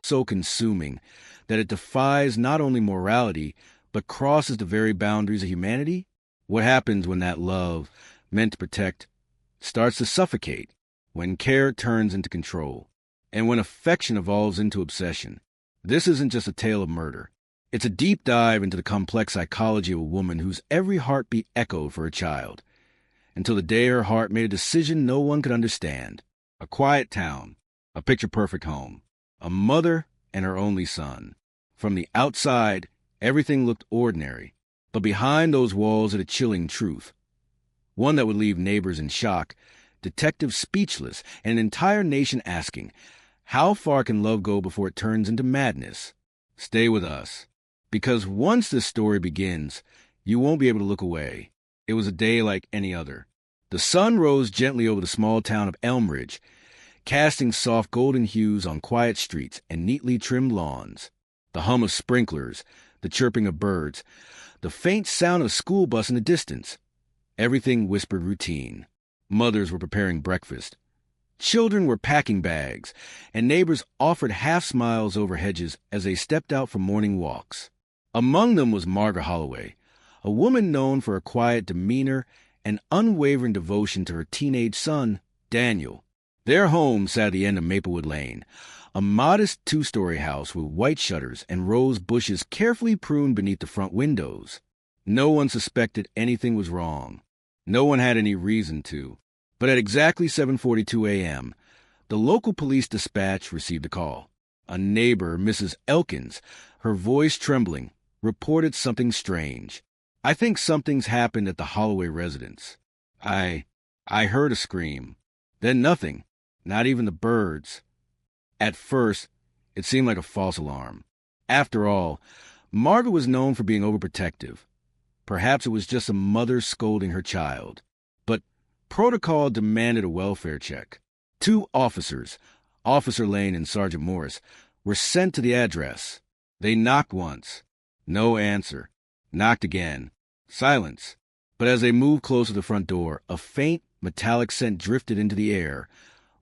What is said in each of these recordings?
so consuming that it defies not only morality, but crosses the very boundaries of humanity? What happens when that love, meant to protect, starts to suffocate, when care turns into control, and when affection evolves into obsession? This isn't just a tale of murder. It's a deep dive into the complex psychology of a woman whose every heartbeat echoed for her child, until the day her heart made a decision no one could understand. A quiet town, a picture-perfect home, a mother and her only son. From the outside, everything looked ordinary, but behind those walls is a chilling truth, one that would leave neighbors in shock, detectives speechless, and an entire nation asking, how far can love go before it turns into madness? Stay with us, because once this story begins, you won't be able to look away. It was a day like any other. The sun rose gently over the small town of Elmridge, casting soft golden hues on quiet streets and neatly trimmed lawns. The hum of sprinklers, the chirping of birds, the faint sound of a school bus in the distance. Everything whispered routine. Mothers were preparing breakfast. Children were packing bags, and neighbors offered half smiles over hedges as they stepped out for morning walks. Among them was Margaret Holloway, a woman known for her quiet demeanor and unwavering devotion to her teenage son, Daniel. Their home sat at the end of Maplewood Lane, a modest two-story house with white shutters and rose bushes carefully pruned beneath the front windows. No one suspected anything was wrong. No one had any reason to. But at exactly 7:42 a.m., the local police dispatch received a call. A neighbor, Mrs. Elkins, her voice trembling, reported something strange. I think something's happened at the Holloway residence. I heard a scream. Then nothing, not even the birds. At first, it seemed like a false alarm. After all, Margaret was known for being overprotective. Perhaps it was just a mother scolding her child. But protocol demanded a welfare check. 2 officers, Officer Lane and Sergeant Morris, were sent to the address. They knocked once. No answer. Knocked again. Silence. But as they moved close to the front door, a faint, metallic scent drifted into the air,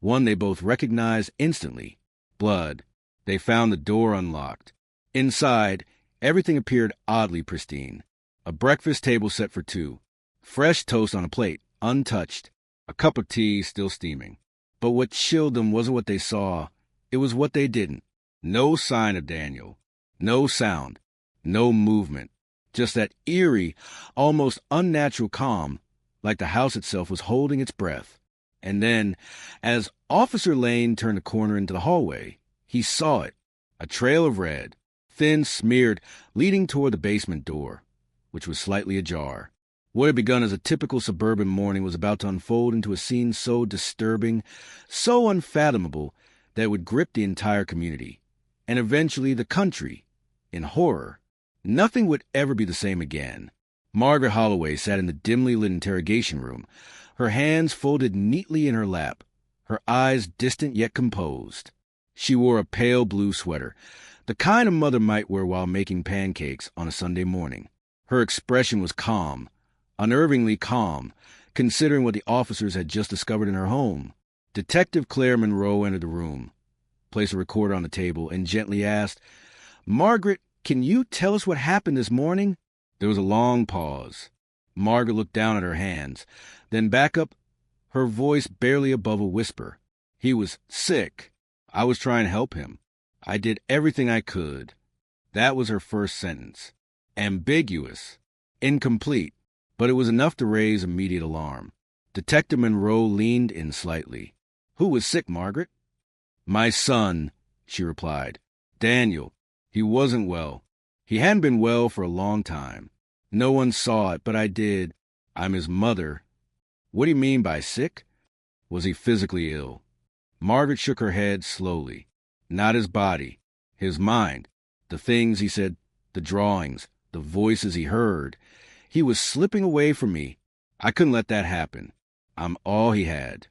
one they both recognized instantly. Blood. They found the door unlocked. Inside, everything appeared oddly pristine. A breakfast table set for 2. Fresh toast on a plate, untouched. A cup of tea still steaming. But what chilled them wasn't what they saw. It was what they didn't. No sign of Daniel. No sound. No movement. Just that eerie, almost unnatural calm, like the house itself was holding its breath. And then, as Officer Lane turned the corner into the hallway, he saw it. A trail of red, thin, smeared, leading toward the basement door, which was slightly ajar. What had begun as a typical suburban morning was about to unfold into a scene so disturbing, so unfathomable, that it would grip the entire community, and eventually the country, in horror. Nothing would ever be the same again. Margaret Holloway sat in the dimly lit interrogation room, her hands folded neatly in her lap, her eyes distant yet composed. She wore a pale blue sweater, the kind a mother might wear while making pancakes on a Sunday morning. Her expression was calm, unnervingly calm, considering what the officers had just discovered in her home. Detective Claire Monroe entered the room, placed a recorder on the table, and gently asked, "Margaret, can you tell us what happened this morning?" There was a long pause. Margaret looked down at her hands, then back up, her voice barely above a whisper. "He was sick. I was trying to help him. I did everything I could." That was her first sentence. Ambiguous. Incomplete. But it was enough to raise immediate alarm. Detective Monroe leaned in slightly. "Who was sick, Margaret?" "My son," she replied. "Daniel. He wasn't well. He hadn't been well for a long time. No one saw it, but I did. I'm his mother." "What do you mean by sick?" "Was he physically ill?" Margaret shook her head slowly. "Not his body. His mind. The things he said, the drawings, the voices he heard. He was slipping away from me. I couldn't let that happen. I'm all he had."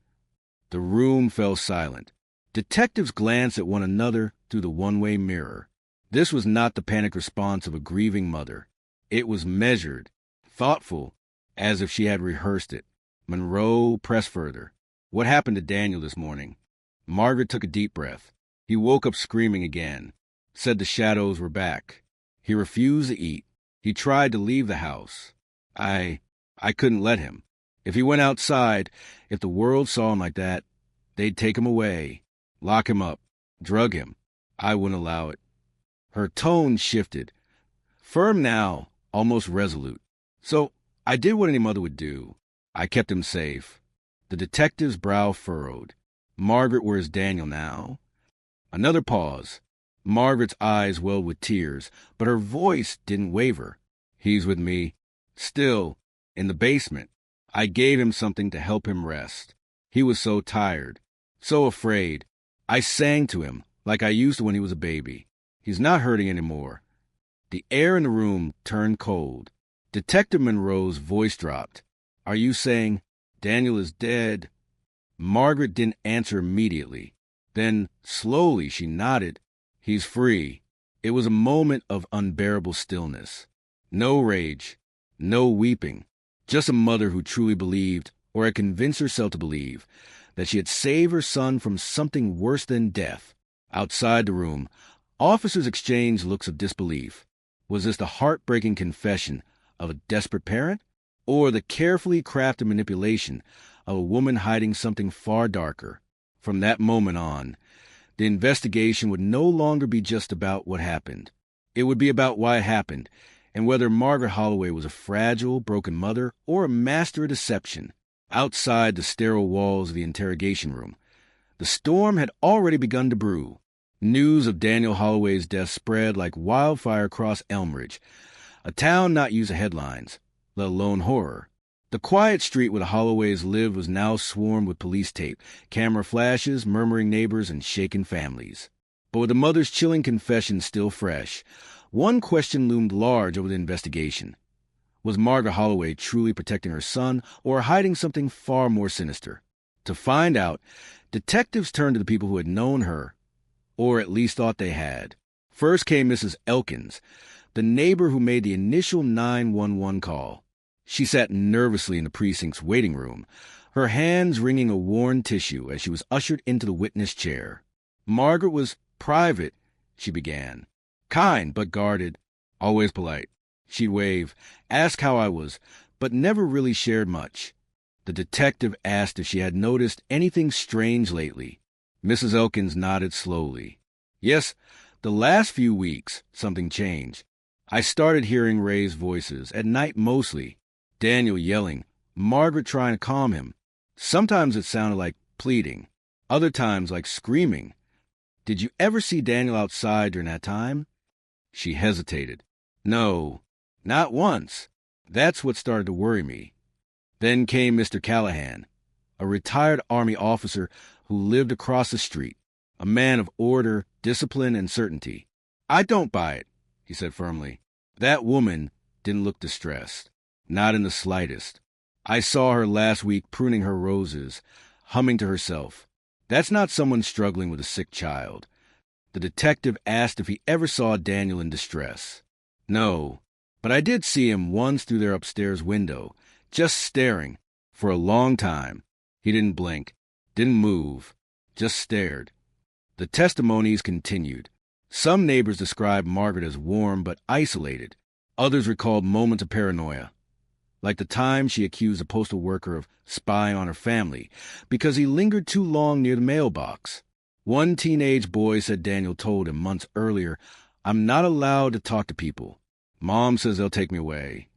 The room fell silent. Detectives glanced at one another through the one-way mirror. This was not the panicked response of a grieving mother. It was measured, thoughtful, as if she had rehearsed it. Monroe pressed further. "What happened to Daniel this morning?" Margaret took a deep breath. He woke up screaming again, said the shadows were back. He refused to eat. He tried to leave the house. I couldn't let him. If he went outside, if the world saw him like that, they'd take him away, lock him up, drug him. I wouldn't allow it. Her tone shifted. Firm now, almost resolute. So I did what any mother would do. I kept him safe. The detective's brow furrowed. Margaret, where's Daniel now? Another pause. Margaret's eyes welled with tears, but her voice didn't waver. He's with me. Still, in the basement. I gave him something to help him rest. He was so tired, so afraid. I sang to him like I used to when he was a baby. He's not hurting anymore. The air in the room turned cold. Detective Monroe's voice dropped. Are you saying Daniel is dead? Margaret didn't answer immediately. Then, slowly, she nodded. He's free. It was a moment of unbearable stillness. No rage, no weeping. Just a mother who truly believed, or had convinced herself to believe, that she had saved her son from something worse than death. Outside the room, officers exchanged looks of disbelief. Was this the heartbreaking confession of a desperate parent, or the carefully crafted manipulation of a woman hiding something far darker? From that moment on, the investigation would no longer be just about what happened. It would be about why it happened, and whether Margaret Holloway was a fragile, broken mother or a master of deception. Outside the sterile walls of the interrogation room, the storm had already begun to brew. News of Daniel Holloway's death spread like wildfire across Elmridge, a town not used to headlines, let alone horror. The quiet street where the Holloways lived was now swarmed with police tape, camera flashes, murmuring neighbors, and shaken families. But with the mother's chilling confession still fresh, one question loomed large over the investigation. Was Margaret Holloway truly protecting her son, or hiding something far more sinister? To find out, detectives turned to the people who had known her, or at least thought they had. First came Mrs. Elkins, the neighbor who made the initial 911 call. She sat nervously in the precinct's waiting room, her hands wringing a worn tissue as she was ushered into the witness chair. Margaret was private, she began. Kind, but guarded. Always polite. She'd wave, ask how I was, but never really shared much. The detective asked if she had noticed anything strange lately. Mrs. Elkins nodded slowly. Yes, the last few weeks, something changed. I started hearing Ray's voices, at night mostly. Daniel yelling, Margaret trying to calm him. Sometimes it sounded like pleading, other times like screaming. Did you ever see Daniel outside during that time? She hesitated. No, not once. That's what started to worry me. Then came Mr. Callahan, a retired Army officer who lived across the street, a man of order, discipline, and certainty. I don't buy it, he said firmly. That woman didn't look distressed, not in the slightest. I saw her last week pruning her roses, humming to herself. That's not someone struggling with a sick child. The detective asked if he ever saw Daniel in distress. No, but I did see him once through their upstairs window, just staring, for a long time. He didn't blink, didn't move, just stared. The testimonies continued. Some neighbors described Margaret as warm but isolated. Others recalled moments of paranoia, like the time she accused a postal worker of spying on her family because he lingered too long near the mailbox. One teenage boy said Daniel told him months earlier, I'm not allowed to talk to people. Mom says they'll take me away.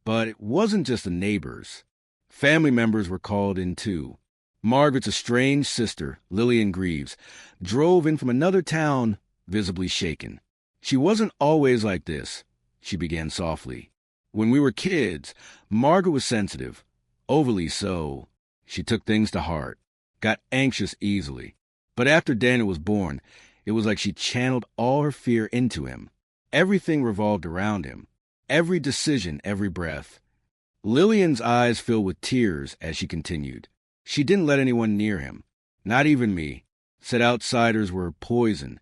But it wasn't just the neighbors. Family members were called in too. Margaret's estranged sister, Lillian Greaves, drove in from another town, visibly shaken. She wasn't always like this, she began softly. When we were kids, Margaret was sensitive, overly so. She took things to heart, got anxious easily. But after Daniel was born, it was like she channeled all her fear into him. Everything revolved around him. Every decision, every breath. Lillian's eyes filled with tears as she continued. She didn't let anyone near him, not even me. Said outsiders were poison,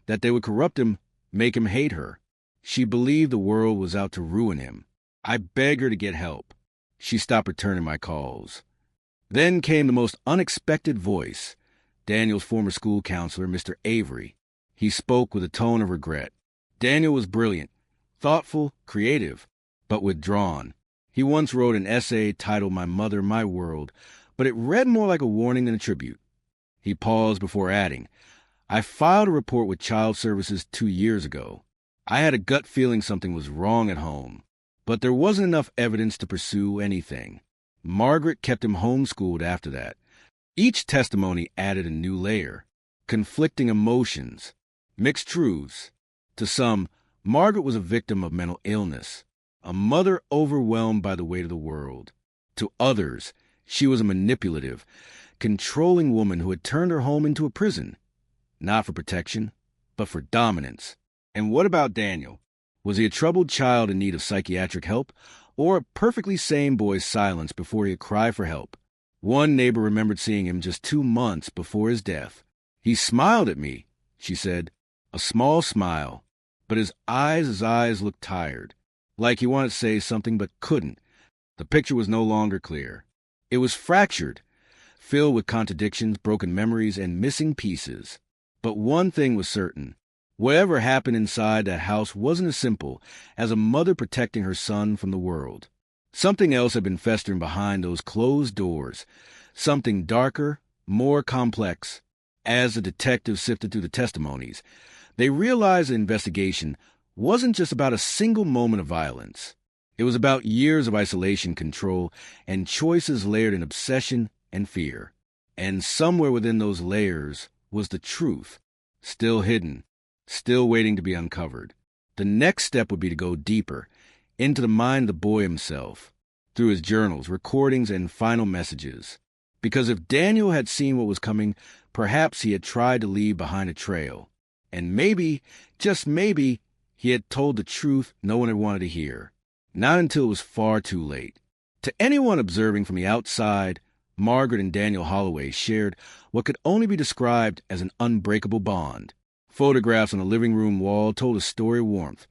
that they would corrupt him, make him hate her. She believed the world was out to ruin him. I begged her to get help. She stopped returning my calls. Then came the most unexpected voice, Daniel's former school counselor, Mr. Avery. He spoke with a tone of regret. Daniel was brilliant, thoughtful, creative, but withdrawn. He once wrote an essay titled My Mother, My World, but it read more like a warning than a tribute. He paused before adding, I filed a report with Child Services 2 years ago. I had a gut feeling something was wrong at home, but there wasn't enough evidence to pursue anything. Margaret kept him homeschooled after that. Each testimony added a new layer, conflicting emotions, mixed truths. To some, Margaret was a victim of mental illness, a mother overwhelmed by the weight of the world. To others, she was a manipulative, controlling woman who had turned her home into a prison, not for protection, but for dominance. And what about Daniel? Was he a troubled child in need of psychiatric help, or a perfectly sane boy's silence before he could cry for help? One neighbor remembered seeing him just 2 months before his death. He smiled at me, she said, a small smile, but his eyes looked tired, like he wanted to say something but couldn't. The picture was no longer clear. It was fractured, filled with contradictions, broken memories, and missing pieces. But one thing was certain. Whatever happened inside that house wasn't as simple as a mother protecting her son from the world. Something else had been festering behind those closed doors, something darker, more complex. As the detectives sifted through the testimonies, they realized the investigation wasn't just about a single moment of violence. It was about years of isolation, control, and choices layered in obsession and fear. And somewhere within those layers was the truth, still hidden, still waiting to be uncovered. The next step would be to go deeper, into the mind of the boy himself, through his journals, recordings, and final messages. Because if Daniel had seen what was coming, perhaps he had tried to leave behind a trail. And maybe, just maybe, he had told the truth no one had wanted to hear. Not until it was far too late. To anyone observing from the outside, Margaret and Daniel Holloway shared what could only be described as an unbreakable bond. Photographs on the living room wall told a story of warmth.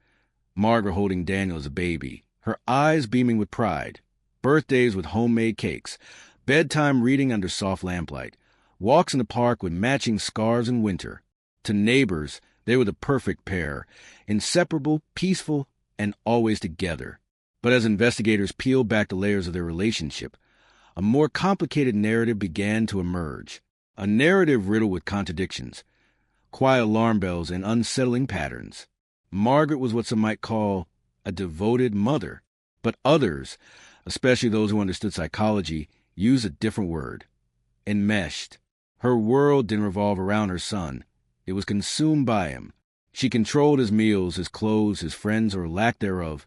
Margaret holding Daniel as a baby, her eyes beaming with pride. Birthdays with homemade cakes. Bedtime reading under soft lamplight. Walks in the park with matching scarves in winter. To neighbors, they were the perfect pair. Inseparable, peaceful, and always together. But as investigators peeled back the layers of their relationship, a more complicated narrative began to emerge. A narrative riddled with contradictions, quiet alarm bells, and unsettling patterns. Margaret was what some might call a devoted mother, but others, especially those who understood psychology, used a different word. Enmeshed. Her world didn't revolve around her son. It was consumed by him. She controlled his meals, his clothes, his friends, or lack thereof,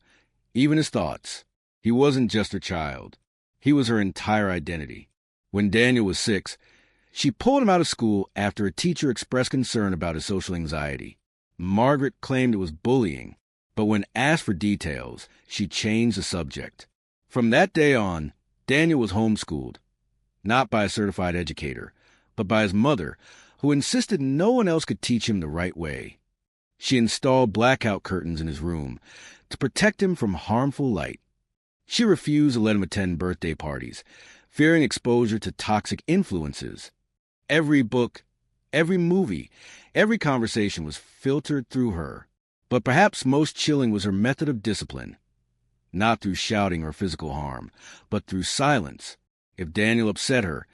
even his thoughts. He wasn't just her child. He was her entire identity. When Daniel was 6, she pulled him out of school after a teacher expressed concern about his social anxiety. Margaret claimed it was bullying, but when asked for details, she changed the subject. From that day on, Daniel was homeschooled, not by a certified educator, but by his mother, who insisted no one else could teach him the right way. She installed blackout curtains in his room to protect him from harmful light. She refused to let him attend birthday parties, fearing exposure to toxic influences. Every book, every movie, every conversation was filtered through her. But perhaps most chilling was her method of discipline. Not through shouting or physical harm, but through silence. If Daniel upset her,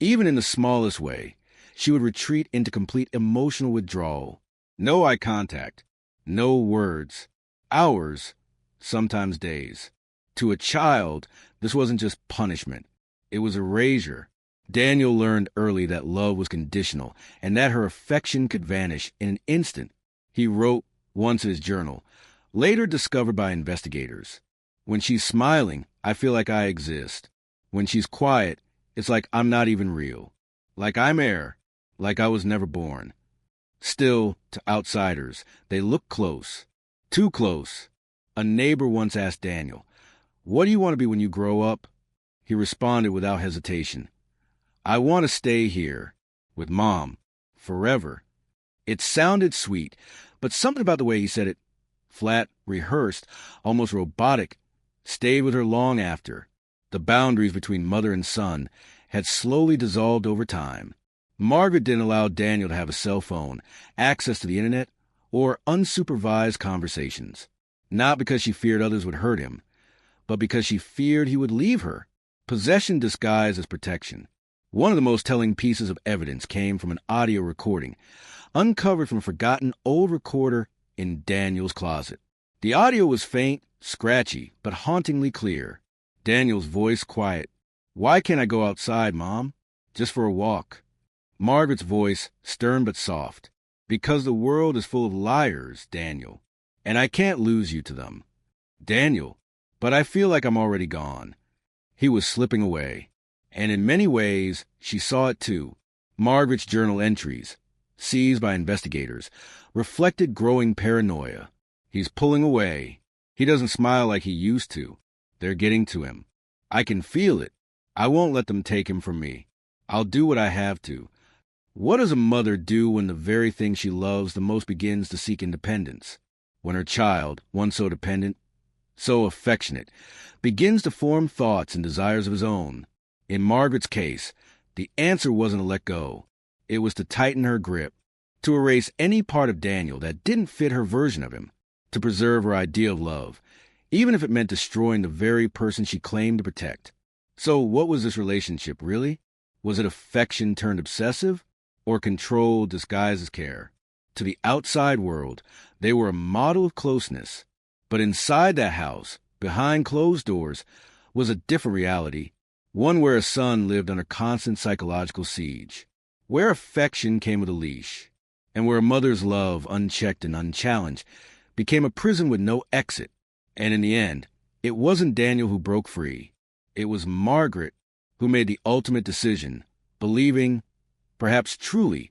even in the smallest way, she would retreat into complete emotional withdrawal. No eye contact, no words, hours, sometimes days. To a child, this wasn't just punishment. It was erasure. Daniel learned early that love was conditional and that her affection could vanish in an instant. He wrote once in his journal, later discovered by investigators, "When she's smiling, I feel like I exist. When she's quiet, it's like I'm not even real. Like I'm air. Like I was never born." Still, to outsiders, they look close. Too close. A neighbor once asked Daniel, "What do you want to be when you grow up?" He responded without hesitation, "I want to stay here, with Mom, forever." It sounded sweet, but something about the way he said it, flat, rehearsed, almost robotic, stayed with her long after. The boundaries between mother and son had slowly dissolved over time. Margaret didn't allow Daniel to have a cell phone, access to the internet, or unsupervised conversations. Not because she feared others would hurt him, but because she feared he would leave her. Possession disguised as protection. One of the most telling pieces of evidence came from an audio recording, uncovered from a forgotten old recorder in Daniel's closet. The audio was faint, scratchy, but hauntingly clear. Daniel's voice quiet. "Why can't I go outside, Mom? Just for a walk." Margaret's voice, stern but soft. "Because the world is full of liars, Daniel, and I can't lose you to them." "Daniel, but I feel like I'm already gone." He was slipping away, and in many ways, she saw it too. Margaret's journal entries, seized by investigators, reflected growing paranoia. He's pulling away. He doesn't smile like he used to. They're getting to him. I can feel it. I won't let them take him from me. I'll do what I have to. What does a mother do when the very thing she loves the most begins to seek independence? When her child, once so dependent, so affectionate, begins to form thoughts and desires of his own. In Margaret's case, the answer wasn't to let go. It was to tighten her grip, to erase any part of Daniel that didn't fit her version of him, to preserve her idea of love, even if it meant destroying the very person she claimed to protect. So what was this relationship, really? Was it affection turned obsessive, or control disguised as care? To the outside world, they were a model of closeness. But inside that house, behind closed doors, was a different reality, one where a son lived under constant psychological siege, where affection came with a leash, and where a mother's love, unchecked and unchallenged, became a prison with no exit. And in the end, it wasn't Daniel who broke free. It was Margaret who made the ultimate decision, believing, perhaps truly,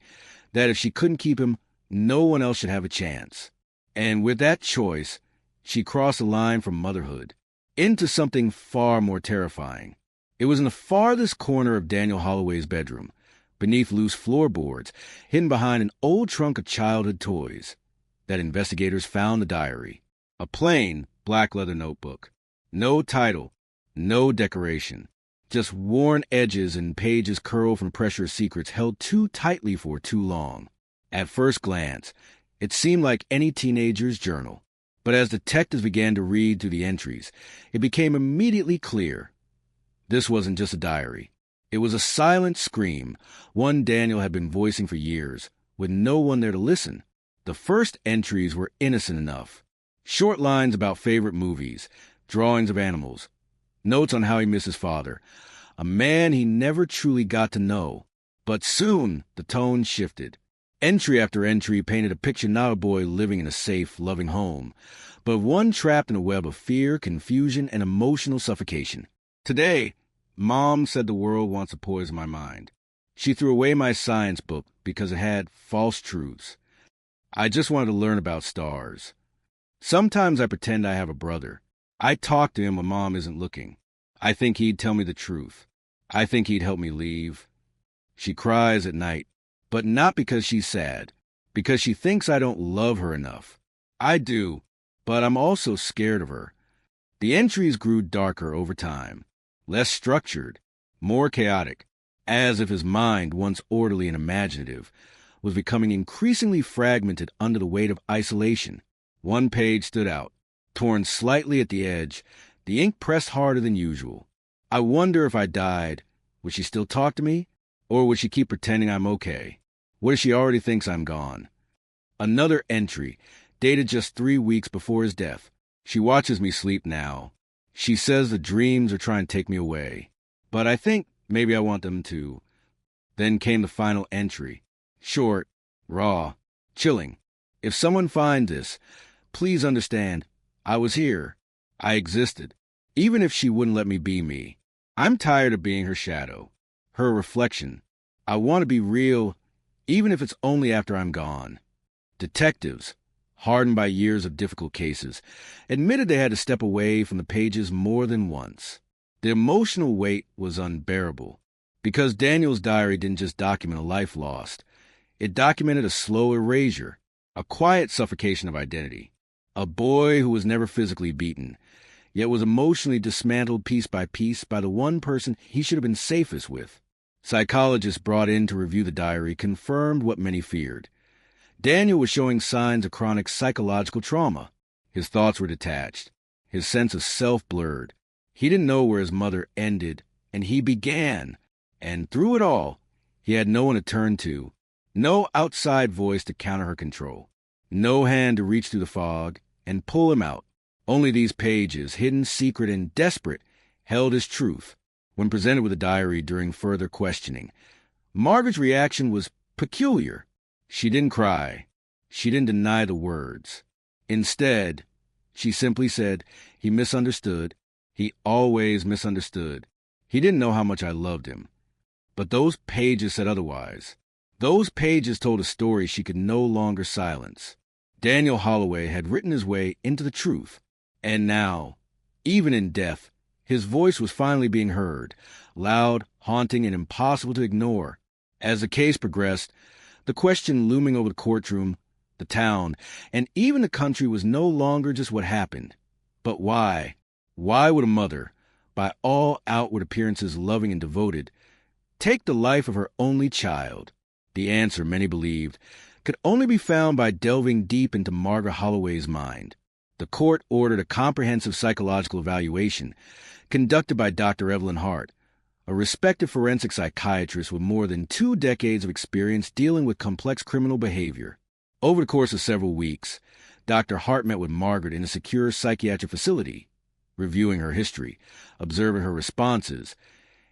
that if she couldn't keep him, no one else should have a chance. And with that choice, she crossed the line from motherhood into something far more terrifying. It was in the farthest corner of Daniel Holloway's bedroom, beneath loose floorboards, hidden behind an old trunk of childhood toys, that investigators found the diary. A plain, black leather notebook. No title, no decoration. Just worn edges and pages curled from pressure of secrets held too tightly for too long. At first glance, it seemed like any teenager's journal. But as detectives began to read through the entries, it became immediately clear. This wasn't just a diary. It was a silent scream, one Daniel had been voicing for years, with no one there to listen. The first entries were innocent enough. Short lines about favorite movies, drawings of animals, notes on how he missed his father, a man he never truly got to know. But soon the tone shifted. Entry after entry painted a picture not of a boy living in a safe, loving home, but one trapped in a web of fear, confusion, and emotional suffocation. "Today, Mom said the world wants to poison my mind. She threw away my science book because it had false truths. I just wanted to learn about stars. Sometimes I pretend I have a brother. I talk to him when Mom isn't looking. I think he'd tell me the truth. I think he'd help me leave." She cries at night, but not because she's sad, because she thinks I don't love her enough. I do, but I'm also scared of her. The entries grew darker over time, less structured, more chaotic, as if his mind, once orderly and imaginative, was becoming increasingly fragmented under the weight of isolation. One page stood out, torn slightly at the edge, the ink pressed harder than usual. I wonder if I died, would she still talk to me? Or would she keep pretending I'm okay? What if she already thinks I'm gone? Another entry, dated just 3 weeks before his death. She watches me sleep now. She says the dreams are trying to take me away. But I think maybe I want them to. Then came the final entry. Short, raw, chilling. If someone finds this, please understand, I was here. I existed. Even if she wouldn't let me be me. I'm tired of being her shadow, her reflection. I want to be real, even if it's only after I'm gone. Detectives, hardened by years of difficult cases, admitted they had to step away from the pages more than once. The emotional weight was unbearable, because Daniel's diary didn't just document a life lost. It documented a slow erasure, a quiet suffocation of identity. A boy who was never physically beaten, yet was emotionally dismantled piece by the one person he should have been safest with. Psychologists brought in to review the diary confirmed what many feared. Daniel was showing signs of chronic psychological trauma. His thoughts were detached. His sense of self blurred. He didn't know where his mother ended, and he began. And through it all, he had no one to turn to, no outside voice to counter her control, no hand to reach through the fog and pull him out. Only these pages, hidden, secret, and desperate, held his truth. When presented with a diary during further questioning, Margaret's reaction was peculiar. She didn't cry. She didn't deny the words. Instead, she simply said, "He misunderstood. He always misunderstood. He didn't know how much I loved him." But those pages said otherwise. Those pages told a story she could no longer silence. Daniel Holloway had written his way into the truth. And now, even in death, his voice was finally being heard, loud, haunting, and impossible to ignore. As the case progressed, the question looming over the courtroom, the town, and even the country was no longer just what happened, but why. Why would a mother, by all outward appearances loving and devoted, take the life of her only child? The answer, many believed, could only be found by delving deep into Margaret Holloway's mind. The court ordered a comprehensive psychological evaluation conducted by Dr. Evelyn Hart, a respected forensic psychiatrist with more than 2 decades of experience dealing with complex criminal behavior. Over the course of several weeks, Dr. Hart met with Margaret in a secure psychiatric facility, reviewing her history, observing her responses,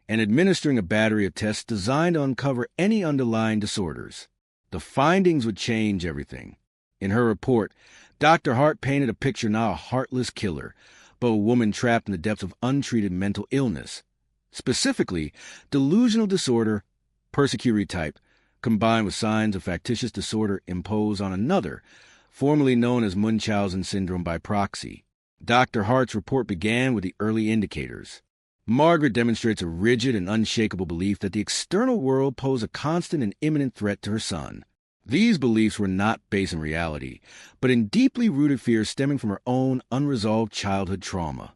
and administering a battery of tests designed to uncover any underlying disorders. The findings would change everything. In her report, Dr. Hart painted a picture not a heartless killer, but a woman trapped in the depths of untreated mental illness. Specifically, delusional disorder, persecutory type, combined with signs of factitious disorder imposed on another, formerly known as Munchausen syndrome by proxy. Dr. Hart's report began with the early indicators. Margaret demonstrates a rigid and unshakable belief that the external world posed a constant and imminent threat to her son. These beliefs were not based in reality, but in deeply rooted fears stemming from her own unresolved childhood trauma.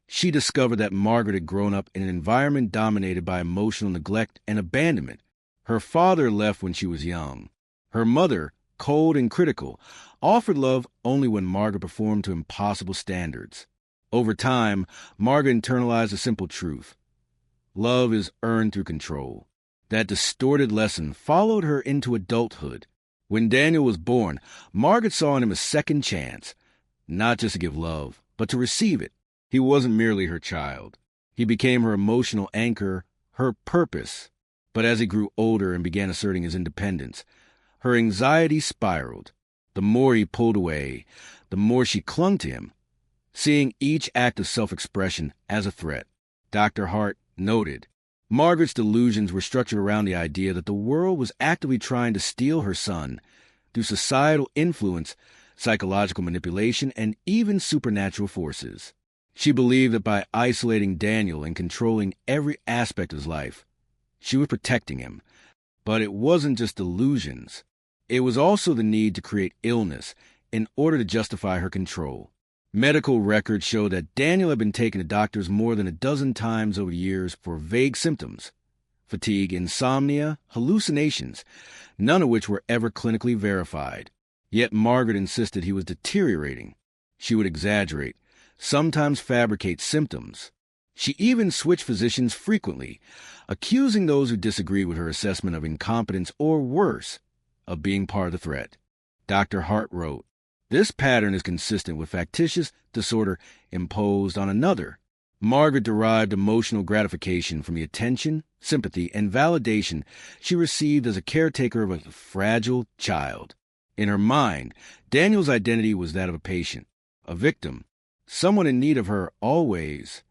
She discovered that Margaret had grown up in an environment dominated by emotional neglect and abandonment. Her father left when she was young. Her mother, cold and critical, offered love only when Margaret performed to impossible standards. Over time, Margaret internalized a simple truth. Love is earned through control. That distorted lesson followed her into adulthood. When Daniel was born, Margaret saw in him a second chance, not just to give love, but to receive it. He wasn't merely her child. He became her emotional anchor, her purpose. But as he grew older and began asserting his independence, her anxiety spiraled. The more he pulled away, the more she clung to him, seeing each act of self-expression as a threat. Dr. Hart noted, Margaret's delusions were structured around the idea that the world was actively trying to steal her son through societal influence, psychological manipulation, and even supernatural forces. She believed that by isolating Daniel and controlling every aspect of his life, she was protecting him. But it wasn't just delusions. It was also the need to create illness in order to justify her control. Medical records show that Daniel had been taken to doctors more than a dozen times over the years for vague symptoms, fatigue, insomnia, hallucinations, none of which were ever clinically verified. Yet Margaret insisted he was deteriorating. She would exaggerate, sometimes fabricate symptoms. She even switched physicians frequently, accusing those who disagreed with her assessment of incompetence or worse, of being part of the threat. Dr. Hart wrote, "This pattern is consistent with factitious disorder imposed on another." Margaret derived emotional gratification from the attention, sympathy, and validation she received as a caretaker of a fragile child. In her mind, Daniel's identity was that of a patient, a victim, someone in need of her always.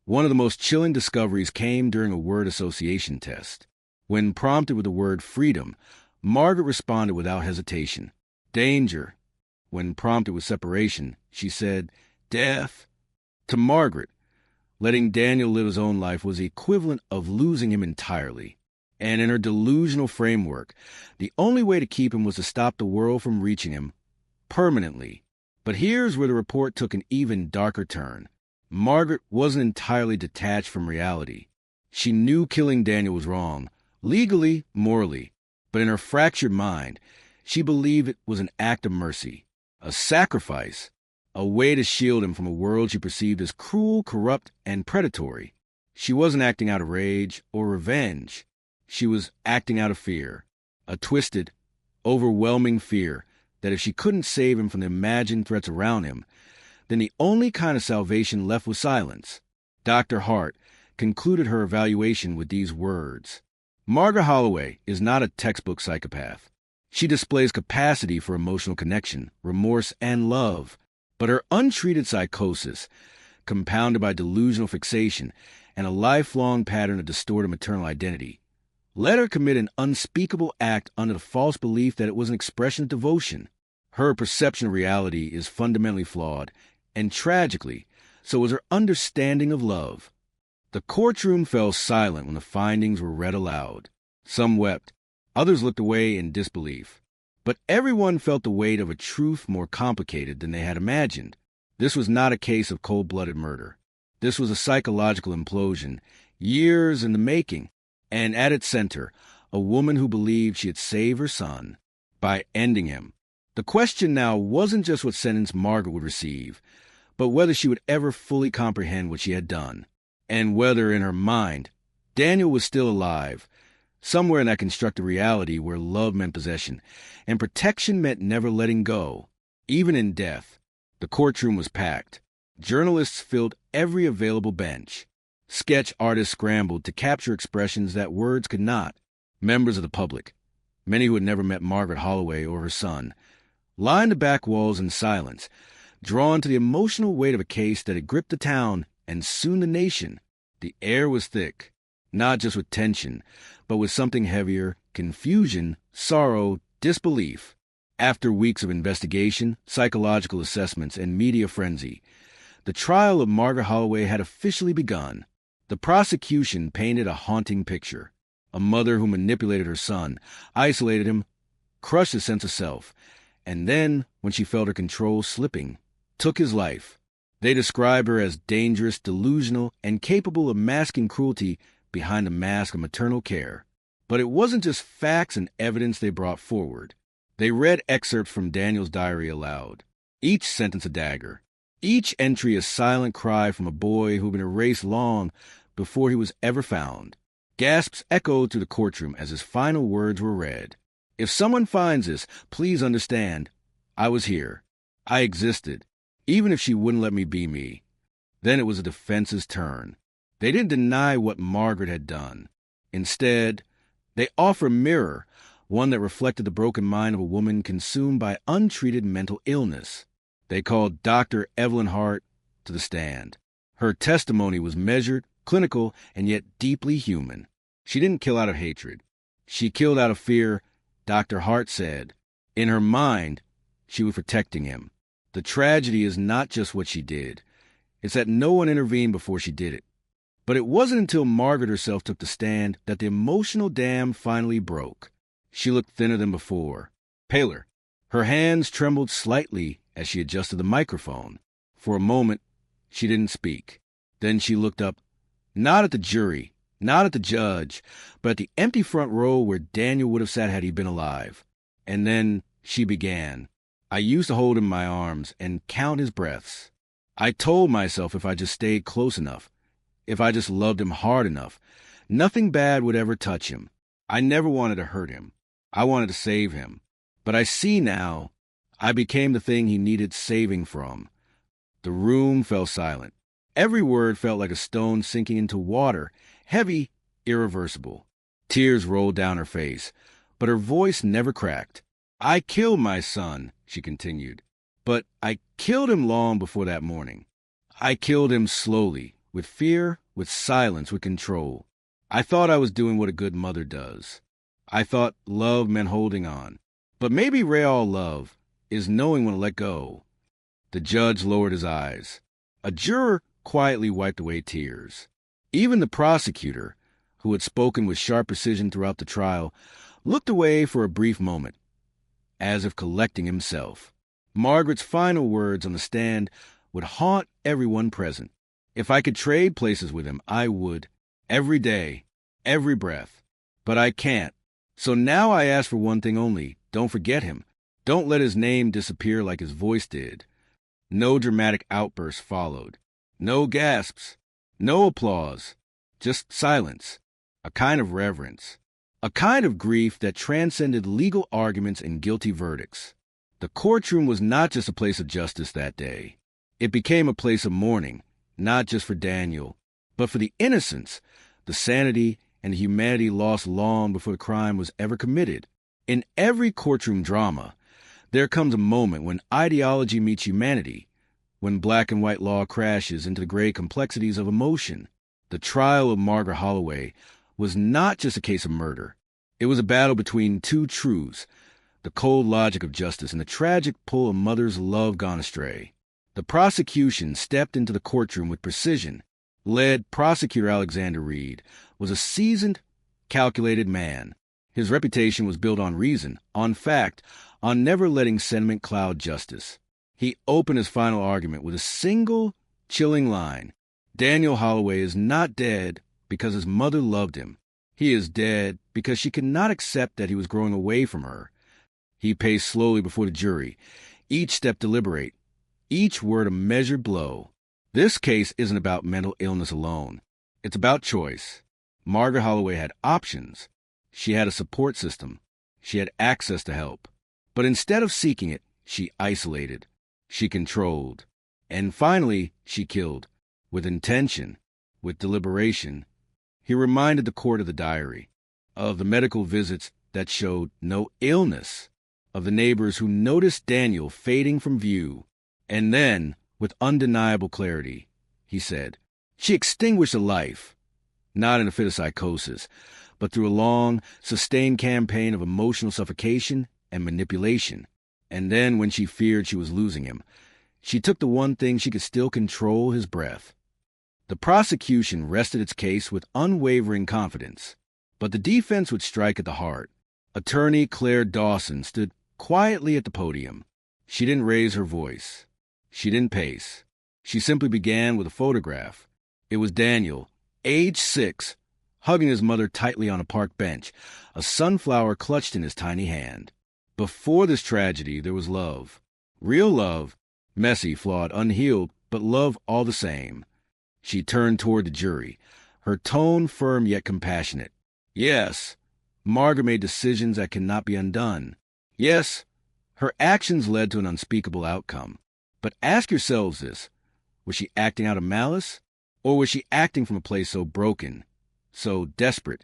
One of the most chilling discoveries came during a word association test. When prompted with the word freedom, Margaret responded without hesitation. Danger. When prompted with separation, she said, death. To Margaret, letting Daniel live his own life was the equivalent of losing him entirely. And in her delusional framework, the only way to keep him was to stop the world from reaching him permanently. But here's where the report took an even darker turn. Margaret wasn't entirely detached from reality. She knew killing Daniel was wrong, legally, morally, but in her fractured mind, she believed it was an act of mercy, a sacrifice, a way to shield him from a world she perceived as cruel, corrupt, and predatory. She wasn't acting out of rage or revenge. She was acting out of fear, a twisted, overwhelming fear that if she couldn't save him from the imagined threats around him, then the only kind of salvation left was silence. Dr. Hart concluded her evaluation with these words: Margaret Holloway is not a textbook psychopath. She displays capacity for emotional connection, remorse, and love, but her untreated psychosis, compounded by delusional fixation and a lifelong pattern of distorted maternal identity, led her commit an unspeakable act under the false belief that it was an expression of devotion. Her perception of reality is fundamentally flawed, and tragically, so is her understanding of love. The courtroom fell silent when the findings were read aloud. Some wept, others looked away in disbelief. But everyone felt the weight of a truth more complicated than they had imagined. This was not a case of cold-blooded murder. This was a psychological implosion, years in the making, and at its center, a woman who believed she had saved her son by ending him. The question now wasn't just what sentence Margaret would receive, but whether she would ever fully comprehend what she had done, and whether, in her mind, Daniel was still alive, somewhere in that constructed reality where love meant possession, and protection meant never letting go, even in death. The courtroom was packed. Journalists filled every available bench. Sketch artists scrambled to capture expressions that words could not. Members of the public, many who had never met Margaret Holloway or her son, lined the back walls in silence, drawn to the emotional weight of a case that had gripped the town and soon the nation. The air was thick, not just with tension, but with something heavier: confusion, sorrow, disbelief. After weeks of investigation, psychological assessments, and media frenzy, the trial of Margaret Holloway had officially begun. The prosecution painted a haunting picture: a mother who manipulated her son, isolated him, crushed his sense of self, and then, when she felt her control slipping, took his life. They described her as dangerous, delusional, and capable of masking cruelty behind a mask of maternal care. But it wasn't just facts and evidence they brought forward. They read excerpts from Daniel's diary aloud, each sentence a dagger, each entry a silent cry from a boy who'd been erased long before he was ever found. Gasps echoed through the courtroom as his final words were read. If someone finds this, please understand, I was here. I existed, even if she wouldn't let me be me. Then it was the defense's turn. They didn't deny what Margaret had done. Instead, they offered a mirror, one that reflected the broken mind of a woman consumed by untreated mental illness. They called Dr. Evelyn Hart to the stand. Her testimony was measured, clinical, and yet deeply human. She didn't kill out of hatred. She killed out of fear, Dr. Hart said. In her mind, she was protecting him. The tragedy is not just what she did. It's that no one intervened before she did it. But it wasn't until Margaret herself took the stand that the emotional dam finally broke. She looked thinner than before, paler. Her hands trembled slightly as she adjusted the microphone. For a moment, she didn't speak. Then she looked up, not at the jury, not at the judge, but at the empty front row where Daniel would have sat had he been alive. And then she began. I used to hold him in my arms and count his breaths. I told myself if I just stayed close enough, if I just loved him hard enough, nothing bad would ever touch him. I never wanted to hurt him. I wanted to save him. But I see now, I became the thing he needed saving from. The room fell silent. Every word felt like a stone sinking into water, heavy, irreversible. Tears rolled down her face, but her voice never cracked. I killed my son, she continued, but I killed him long before that morning. I killed him slowly, with fear, with silence, with control. I thought I was doing what a good mother does. I thought love meant holding on. But maybe real love is knowing when to let go. The judge lowered his eyes. A juror quietly wiped away tears. Even the prosecutor, who had spoken with sharp precision throughout the trial, looked away for a brief moment, as if collecting himself. Margaret's final words on the stand would haunt everyone present. If I could trade places with him, I would, Every day, every breath. But I can't. So now I ask for one thing only. Don't forget him. Don't let his name disappear like his voice did. No dramatic outbursts followed. No gasps. No applause. Just silence. A kind of reverence. A kind of grief that transcended legal arguments and guilty verdicts. The courtroom was not just a place of justice that day. It became a place of mourning, not just for Daniel, but for the innocence, the sanity, and the humanity lost long before the crime was ever committed. In every courtroom drama, there comes a moment when ideology meets humanity, when black and white law crashes into the gray complexities of emotion. The trial of Margaret Holloway was not just a case of murder. It was a battle between two truths, the cold logic of justice and the tragic pull of mother's love gone astray. The prosecution stepped into the courtroom with precision. Led prosecutor Alexander Reed was a seasoned, calculated man. His reputation was built on reason, on fact, on never letting sentiment cloud justice. He opened his final argument with a single, chilling line. Daniel Holloway is not dead because his mother loved him. He is dead because she could not accept that he was growing away from her. He paced slowly before the jury, each step deliberate, each word a measured blow. This case isn't about mental illness alone. It's about choice. Margaret Holloway had options. She had a support system. She had access to help. But instead of seeking it, she isolated. She controlled. And finally, she killed. With intention. With deliberation. He reminded the court of the diary. Of the medical visits that showed no illness. Of the neighbors who noticed Daniel fading from view. And then, with undeniable clarity, he said, she extinguished a life, not in a fit of psychosis, but through a long, sustained campaign of emotional suffocation and manipulation. And then, when she feared she was losing him, she took the one thing she could still control, his breath. The prosecution rested its case with unwavering confidence, but the defense would strike at the heart. Attorney Claire Dawson stood quietly at the podium. She didn't raise her voice. She didn't pace. She simply began with a photograph. It was Daniel, age 6, hugging his mother tightly on a park bench, a sunflower clutched in his tiny hand. Before this tragedy, there was love. Real love, messy, flawed, unhealed, but love all the same. She turned toward the jury, her tone firm yet compassionate. Yes, Margaret made decisions that cannot be undone. Yes, her actions led to an unspeakable outcome. But ask yourselves this. Was she acting out of malice? Or was she acting from a place so broken, so desperate,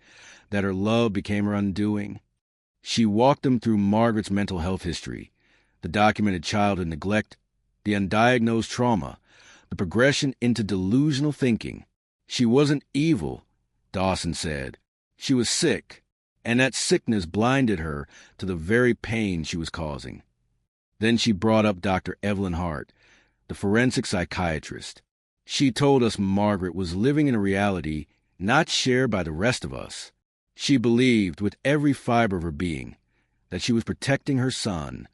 that her love became her undoing? She walked them through Margaret's mental health history, the documented childhood neglect, the undiagnosed trauma, the progression into delusional thinking. She wasn't evil, Dawson said. She was sick, and that sickness blinded her to the very pain she was causing. Then she brought up Dr. Evelyn Hart, the forensic psychiatrist. She told us Margaret was living in a reality not shared by the rest of us. She believed with every fiber of her being that she was protecting her son.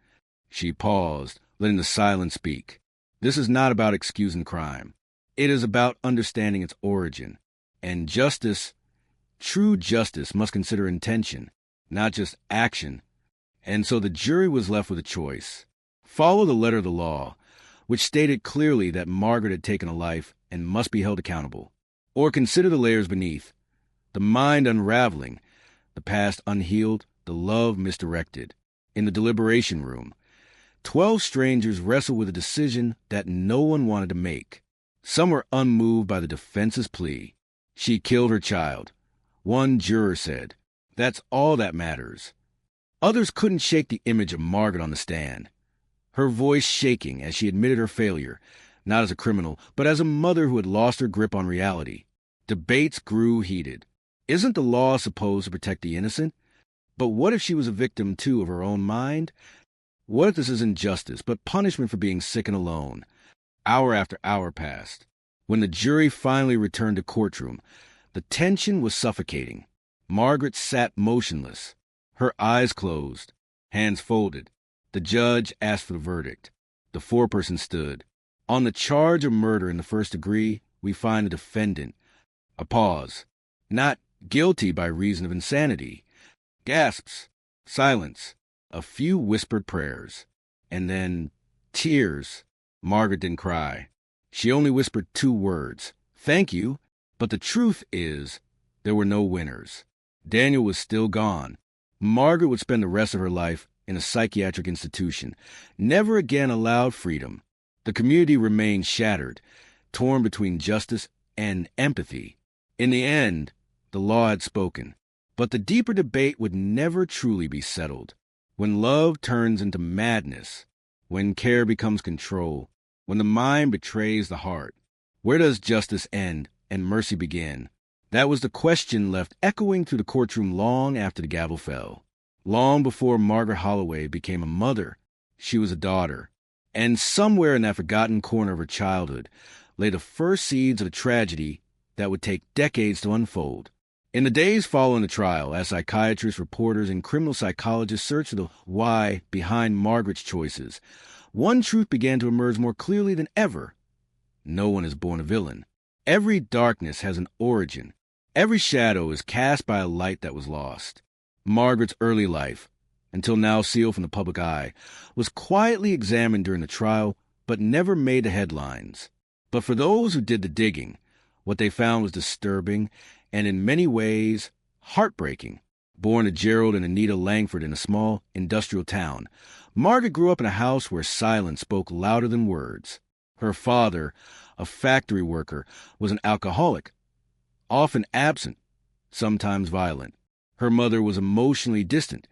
She paused, letting the silence speak. This is not about excusing crime. It is about understanding its origin. And justice, true justice, must consider intention, not just action. And so the jury was left with a choice. Follow the letter of the law, which stated clearly that Margaret had taken a life and must be held accountable. Or consider the layers beneath, the mind unraveling, the past unhealed, the love misdirected. In the deliberation room, 12 strangers wrestled with a decision that no one wanted to make. Some were unmoved by the defense's plea. She killed her child. One juror said, "That's all that matters." Others couldn't shake the image of Margaret on the stand, her voice shaking as she admitted her failure, not as a criminal, but as a mother who had lost her grip on reality. Debates grew heated. Isn't the law supposed to protect the innocent? But what if she was a victim, too, of her own mind? What if this isn't justice, but punishment for being sick and alone? Hour after hour passed. When the jury finally returned to courtroom, the tension was suffocating. Margaret sat motionless, her eyes closed, hands folded. The judge asked for the verdict. The foreperson stood. On the charge of murder in the first degree, we find the defendant. A pause. not guilty by reason of insanity. Gasps, silence, a few whispered prayers, and then tears. Margaret didn't cry. She only whispered 2 words, "Thank you," but the truth is, there were no winners. Daniel was still gone. Margaret would spend the rest of her life in a psychiatric institution, never again allowed freedom. The community remained shattered, torn between justice and empathy. In the end, the law had spoken, but the deeper debate would never truly be settled. When love turns into madness, when care becomes control, when the mind betrays the heart, where does justice end and mercy begin? That was the question left echoing through the courtroom long after the gavel fell. Long before Margaret Holloway became a mother, she was a daughter. And somewhere in that forgotten corner of her childhood lay the first seeds of a tragedy that would take decades to unfold. In the days following the trial, as psychiatrists, reporters, and criminal psychologists searched for the why behind Margaret's choices, one truth began to emerge more clearly than ever. No one is born a villain. Every darkness has an origin. Every shadow is cast by a light that was lost. Margaret's early life, until now sealed from the public eye, was quietly examined during the trial, but never made the headlines. But for those who did the digging, what they found was disturbing and in many ways heartbreaking. Born to Gerald and Anita Langford in a small industrial town, Margaret grew up in a house where silence spoke louder than words. Her father, a factory worker, was an alcoholic, often absent, sometimes violent. Her mother was emotionally distant,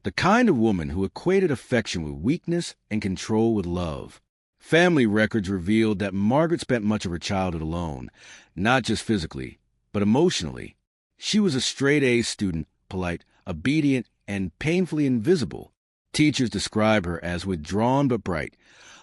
the kind of woman who equated affection with weakness and control with love. Family records revealed that Margaret spent much of her childhood alone, not just physically, but emotionally. She was a straight-A student, polite, obedient, and painfully invisible. Teachers described her as withdrawn but bright,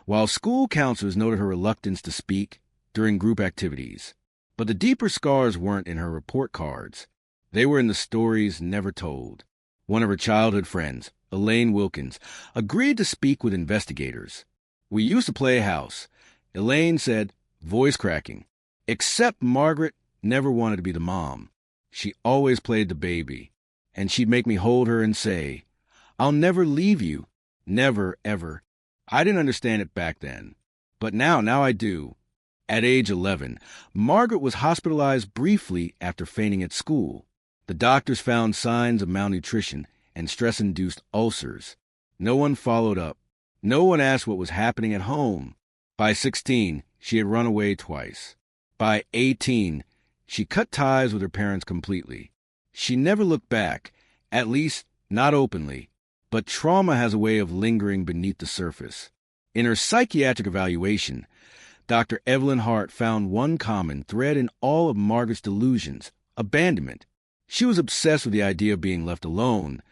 while school counselors noted her reluctance to speak during group activities. But the deeper scars weren't in her report cards. They were in the stories never told. One of her childhood friends, Elaine Wilkins, agreed to speak with investigators. "We used to play house," Elaine said, voice cracking. "Except Margaret never wanted to be the mom. She always played the baby. And she'd make me hold her and say, 'I'll never leave you.' Never, ever. I didn't understand it back then. But now I do." At age 11, Margaret was hospitalized briefly after fainting at school. The doctors found signs of malnutrition and stress-induced ulcers. No one followed up. No one asked what was happening at home. By 16, she had run away twice. By 18, she cut ties with her parents completely. She never looked back, at least not openly. But trauma has a way of lingering beneath the surface. In her psychiatric evaluation, Dr. Evelyn Hart found one common thread in all of Margaret's delusions: abandonment. She was obsessed with the idea of being left alone.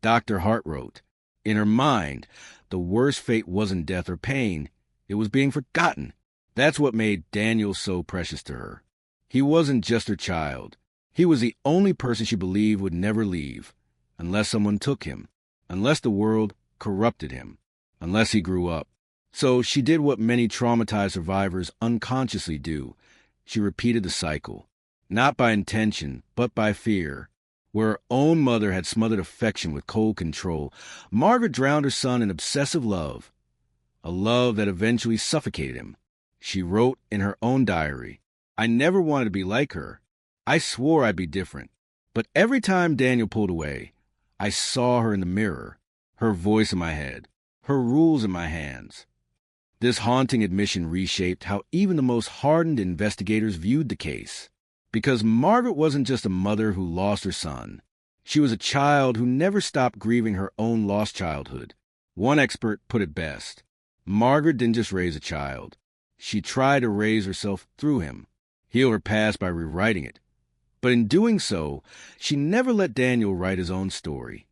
Dr. Hart wrote, "In her mind, the worst fate wasn't death or pain. It was being forgotten. That's what made Daniel so precious to her. He wasn't just her child. He was the only person she believed would never leave, unless someone took him, unless the world corrupted him, unless he grew up." So she did what many traumatized survivors unconsciously do. She repeated the cycle. Not by intention, but by fear. Where her own mother had smothered affection with cold control, Margaret drowned her son in obsessive love, a love that eventually suffocated him. She wrote in her own diary, "I never wanted to be like her. I swore I'd be different. But every time Daniel pulled away, I saw her in the mirror, her voice in my head, her rules in my hands." This haunting admission reshaped how even the most hardened investigators viewed the case. Because Margaret wasn't just a mother who lost her son. She was a child who never stopped grieving her own lost childhood. One expert put it best: Margaret didn't just raise a child. She tried to raise herself through him, heal her past by rewriting it. But in doing so, she never let Daniel write his own story.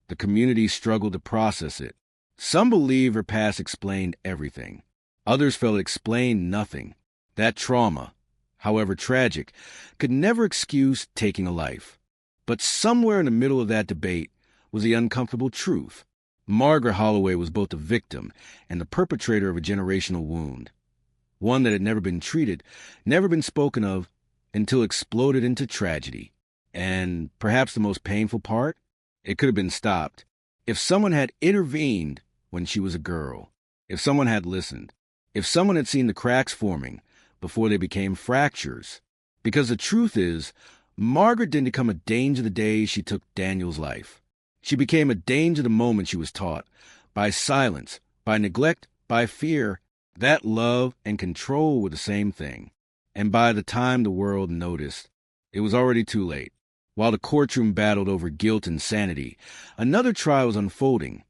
The community struggled to process it. Some believe her past explained everything. Others felt it explained nothing. That trauma, however tragic, could never excuse taking a life. But somewhere in the middle of that debate was the uncomfortable truth. Margaret Holloway was both the victim and the perpetrator of a generational wound. One that had never been treated, never been spoken of, until it exploded into tragedy. And perhaps the most painful part? It could have been stopped. If someone had intervened when she was a girl, if someone had listened, if someone had seen the cracks forming before they became fractures. Because the truth is, Margaret didn't become a danger the day she took Daniel's life. She became a danger the moment she was taught, by silence, by neglect, by fear, that love and control were the same thing. And by the time the world noticed, it was already too late. While the courtroom battled over guilt and sanity, another trial was unfolding,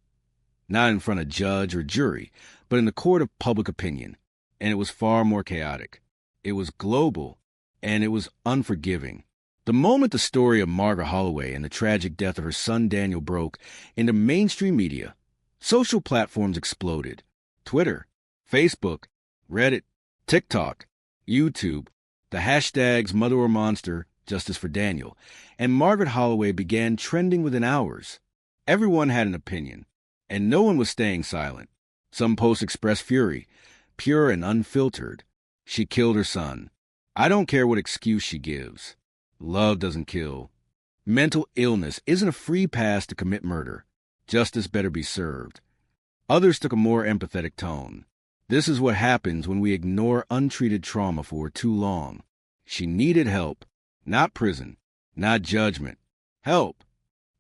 not in front of judge or jury, but in the court of public opinion. And it was far more chaotic. It was global, and it was unforgiving. The moment the story of Margaret Holloway and the tragic death of her son Daniel broke into mainstream media, social platforms exploded. Twitter, Facebook, Reddit, TikTok, YouTube, the hashtags Mother or Monster, Justice for Daniel, and Margaret Holloway began trending within hours. Everyone had an opinion, and no one was staying silent. Some posts expressed fury, pure and unfiltered. She killed her son. I don't care what excuse she gives. Love doesn't kill. Mental illness isn't a free pass to commit murder. Justice better be served. Others took a more empathetic tone. This is what happens when we ignore untreated trauma for too long. She needed help, not prison, not judgment. Help.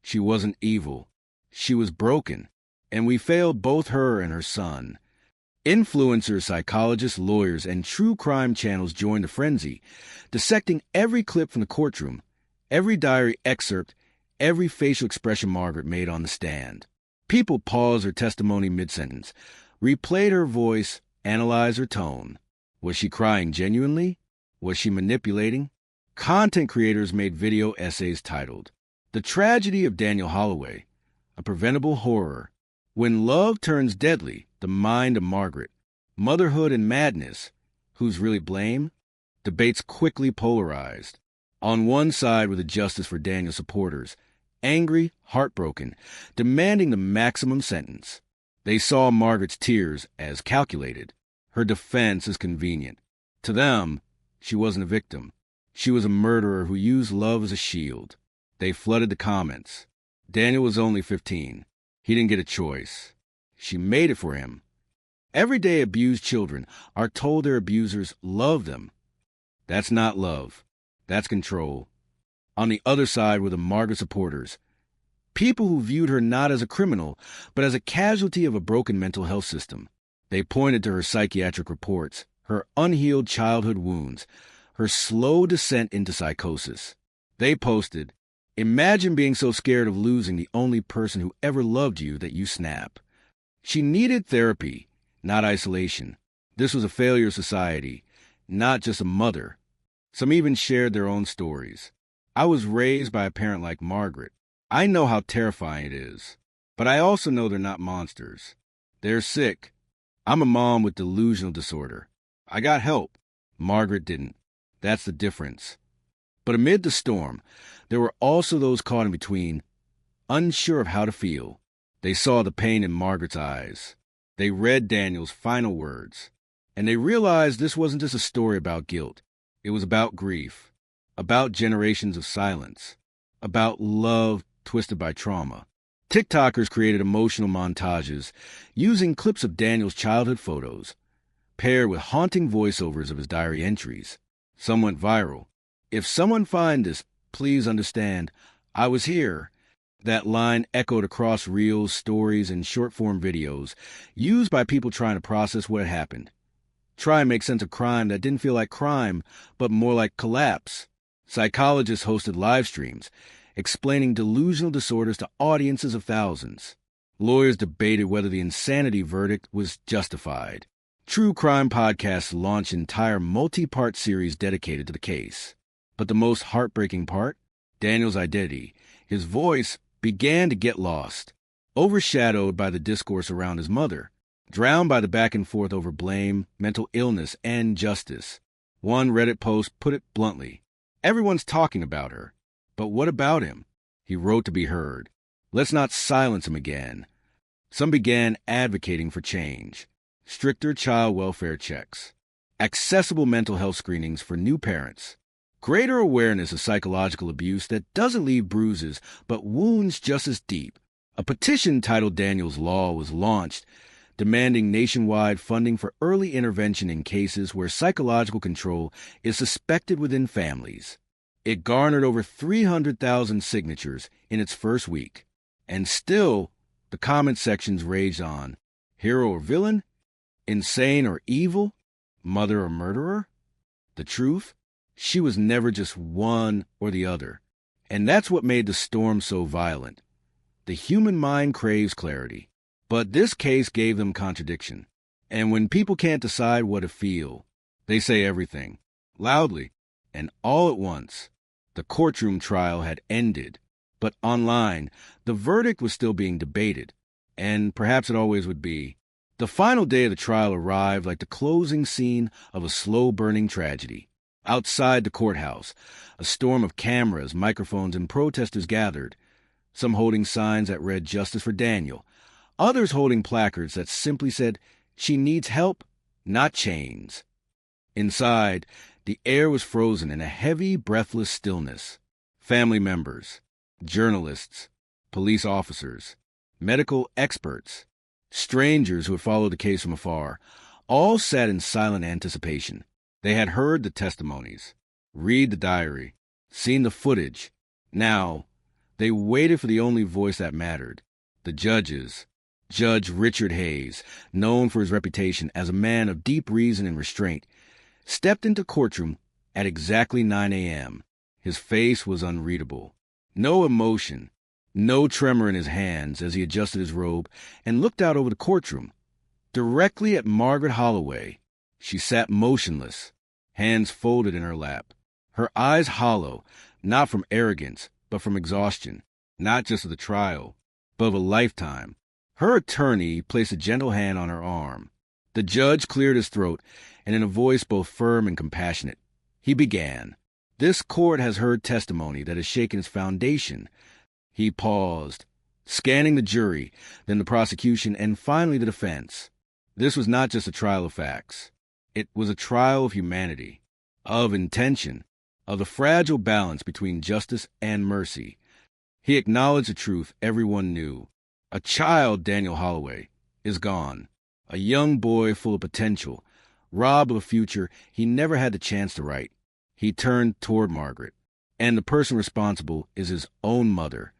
She wasn't evil. She was broken, and we failed both her and her son. Influencers, psychologists, lawyers, and true crime channels joined the frenzy, dissecting every clip from the courtroom, every diary excerpt, every facial expression Margaret made on the stand. People paused her testimony mid-sentence, replayed her voice, analyzed her tone. Was she crying genuinely? Was she manipulating? Content creators made video essays titled, "The Tragedy of Daniel Holloway, a Preventable Horror. When Love Turns Deadly, the Mind of Margaret, Motherhood and Madness, Who's Really Blame?" Debates quickly polarized. On one side were the Justice for Daniel supporters, angry, heartbroken, demanding the maximum sentence. They saw Margaret's tears as calculated, her defense as convenient. To them, she wasn't a victim. She was a murderer who used love as a shield. They flooded the comments. Daniel was only 15. He didn't get a choice. She made it for him. Everyday abused children are told their abusers love them. That's not love. That's control. On the other side were the Margaret supporters, people who viewed her not as a criminal, but as a casualty of a broken mental health system. They pointed to her psychiatric reports, her unhealed childhood wounds, her slow descent into psychosis. They posted, "Imagine being so scared of losing the only person who ever loved you that you snap." She needed therapy, not isolation. This was a failure of society, not just a mother. Some even shared their own stories. I was raised by a parent like Margaret. I know how terrifying it is. But I also know they're not monsters. They're sick. I'm a mom with delusional disorder. I got help. Margaret didn't. That's the difference. But amid the storm, there were also those caught in between, unsure of how to feel. They saw the pain in Margaret's eyes. They read Daniel's final words. And they realized this wasn't just a story about guilt. It was about grief, about generations of silence, about love twisted by trauma. TikTokers created emotional montages using clips of Daniel's childhood photos, paired with haunting voiceovers of his diary entries. Some went viral. "If someone finds this, please understand, I was here." That line echoed across reels, stories, and short-form videos used by people trying to process what had happened. Try and make sense of crime that didn't feel like crime, but more like collapse. Psychologists hosted live streams, explaining delusional disorders to audiences of thousands. Lawyers debated whether the insanity verdict was justified. True crime podcasts launched entire multi-part series dedicated to the case. But the most heartbreaking part? Daniel's identity, his voice, began to get lost, overshadowed by the discourse around his mother, drowned by the back and forth over blame, mental illness, and justice. One Reddit post put it bluntly, "Everyone's talking about her. But what about him?" He wrote to be heard. Let's not silence him again. Some began advocating for change. Stricter child welfare checks. Accessible mental health screenings for new parents. Greater awareness of psychological abuse that doesn't leave bruises, but wounds just as deep. A petition titled Daniel's Law was launched, demanding nationwide funding for early intervention in cases where psychological control is suspected within families. It garnered over 300,000 signatures in its first week. And still, the comment sections raged on. Hero or villain? Insane or evil? Mother or murderer? The truth? She was never just one or the other. And that's what made the storm so violent. The human mind craves clarity. But this case gave them contradiction. And when people can't decide what to feel, they say everything, loudly, and all at once. The courtroom trial had ended, but online, the verdict was still being debated, and perhaps it always would be. The final day of the trial arrived like the closing scene of a slow-burning tragedy. Outside the courthouse, a storm of cameras, microphones, and protesters gathered, some holding signs that read "Justice for Daniel," others holding placards that simply said, "She needs help, not chains." Inside, the air was frozen in a heavy, breathless stillness. Family members, journalists, police officers, medical experts, strangers who had followed the case from afar, all sat in silent anticipation. They had heard the testimonies, read the diary, seen the footage. Now, they waited for the only voice that mattered. The judges. Judge Richard Hayes, known for his reputation as a man of deep reason and restraint, stepped into courtroom at exactly 9 a.m. His face was unreadable. No emotion, no tremor in his hands as he adjusted his robe and looked out over the courtroom, directly at Margaret Holloway. She sat motionless, hands folded in her lap, her eyes hollow, not from arrogance, but from exhaustion, not just of the trial, but of a lifetime. Her attorney placed a gentle hand on her arm. The judge cleared his throat, and in a voice both firm and compassionate, he began. This court has heard testimony that has shaken its foundation. He paused, scanning the jury, then the prosecution, and finally the defense. This was not just a trial of facts. It was a trial of humanity, of intention, of the fragile balance between justice and mercy. He acknowledged the truth everyone knew. A child, Daniel Holloway, is gone. A young boy full of potential, robbed of a future he never had the chance to write. He turned toward Margaret, and the person responsible is his own mother.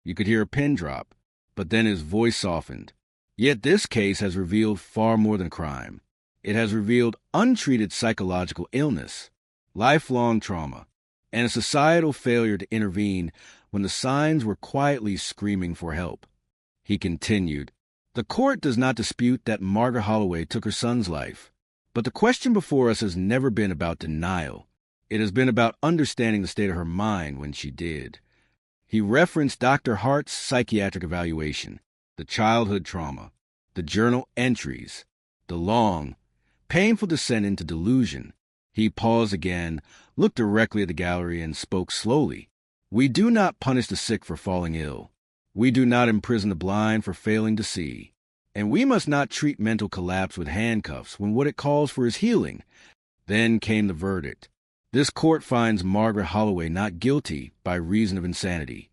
You could hear a pin drop, but then his voice softened. Yet this case has revealed far more than crime. It has revealed untreated psychological illness, lifelong trauma, and a societal failure to intervene when the signs were quietly screaming for help. He continued, "The court does not dispute that Margaret Holloway took her son's life, but the question before us has never been about denial. It has been about understanding the state of her mind when she did." He referenced Dr. Hart's psychiatric evaluation, the childhood trauma, the journal entries, the long, painful descent into delusion. He paused again, looked directly at the gallery, and spoke slowly. "We do not punish the sick for falling ill. We do not imprison the blind for failing to see. And we must not treat mental collapse with handcuffs when what it calls for is healing." Then came the verdict. This court finds Margaret Holloway not guilty by reason of insanity.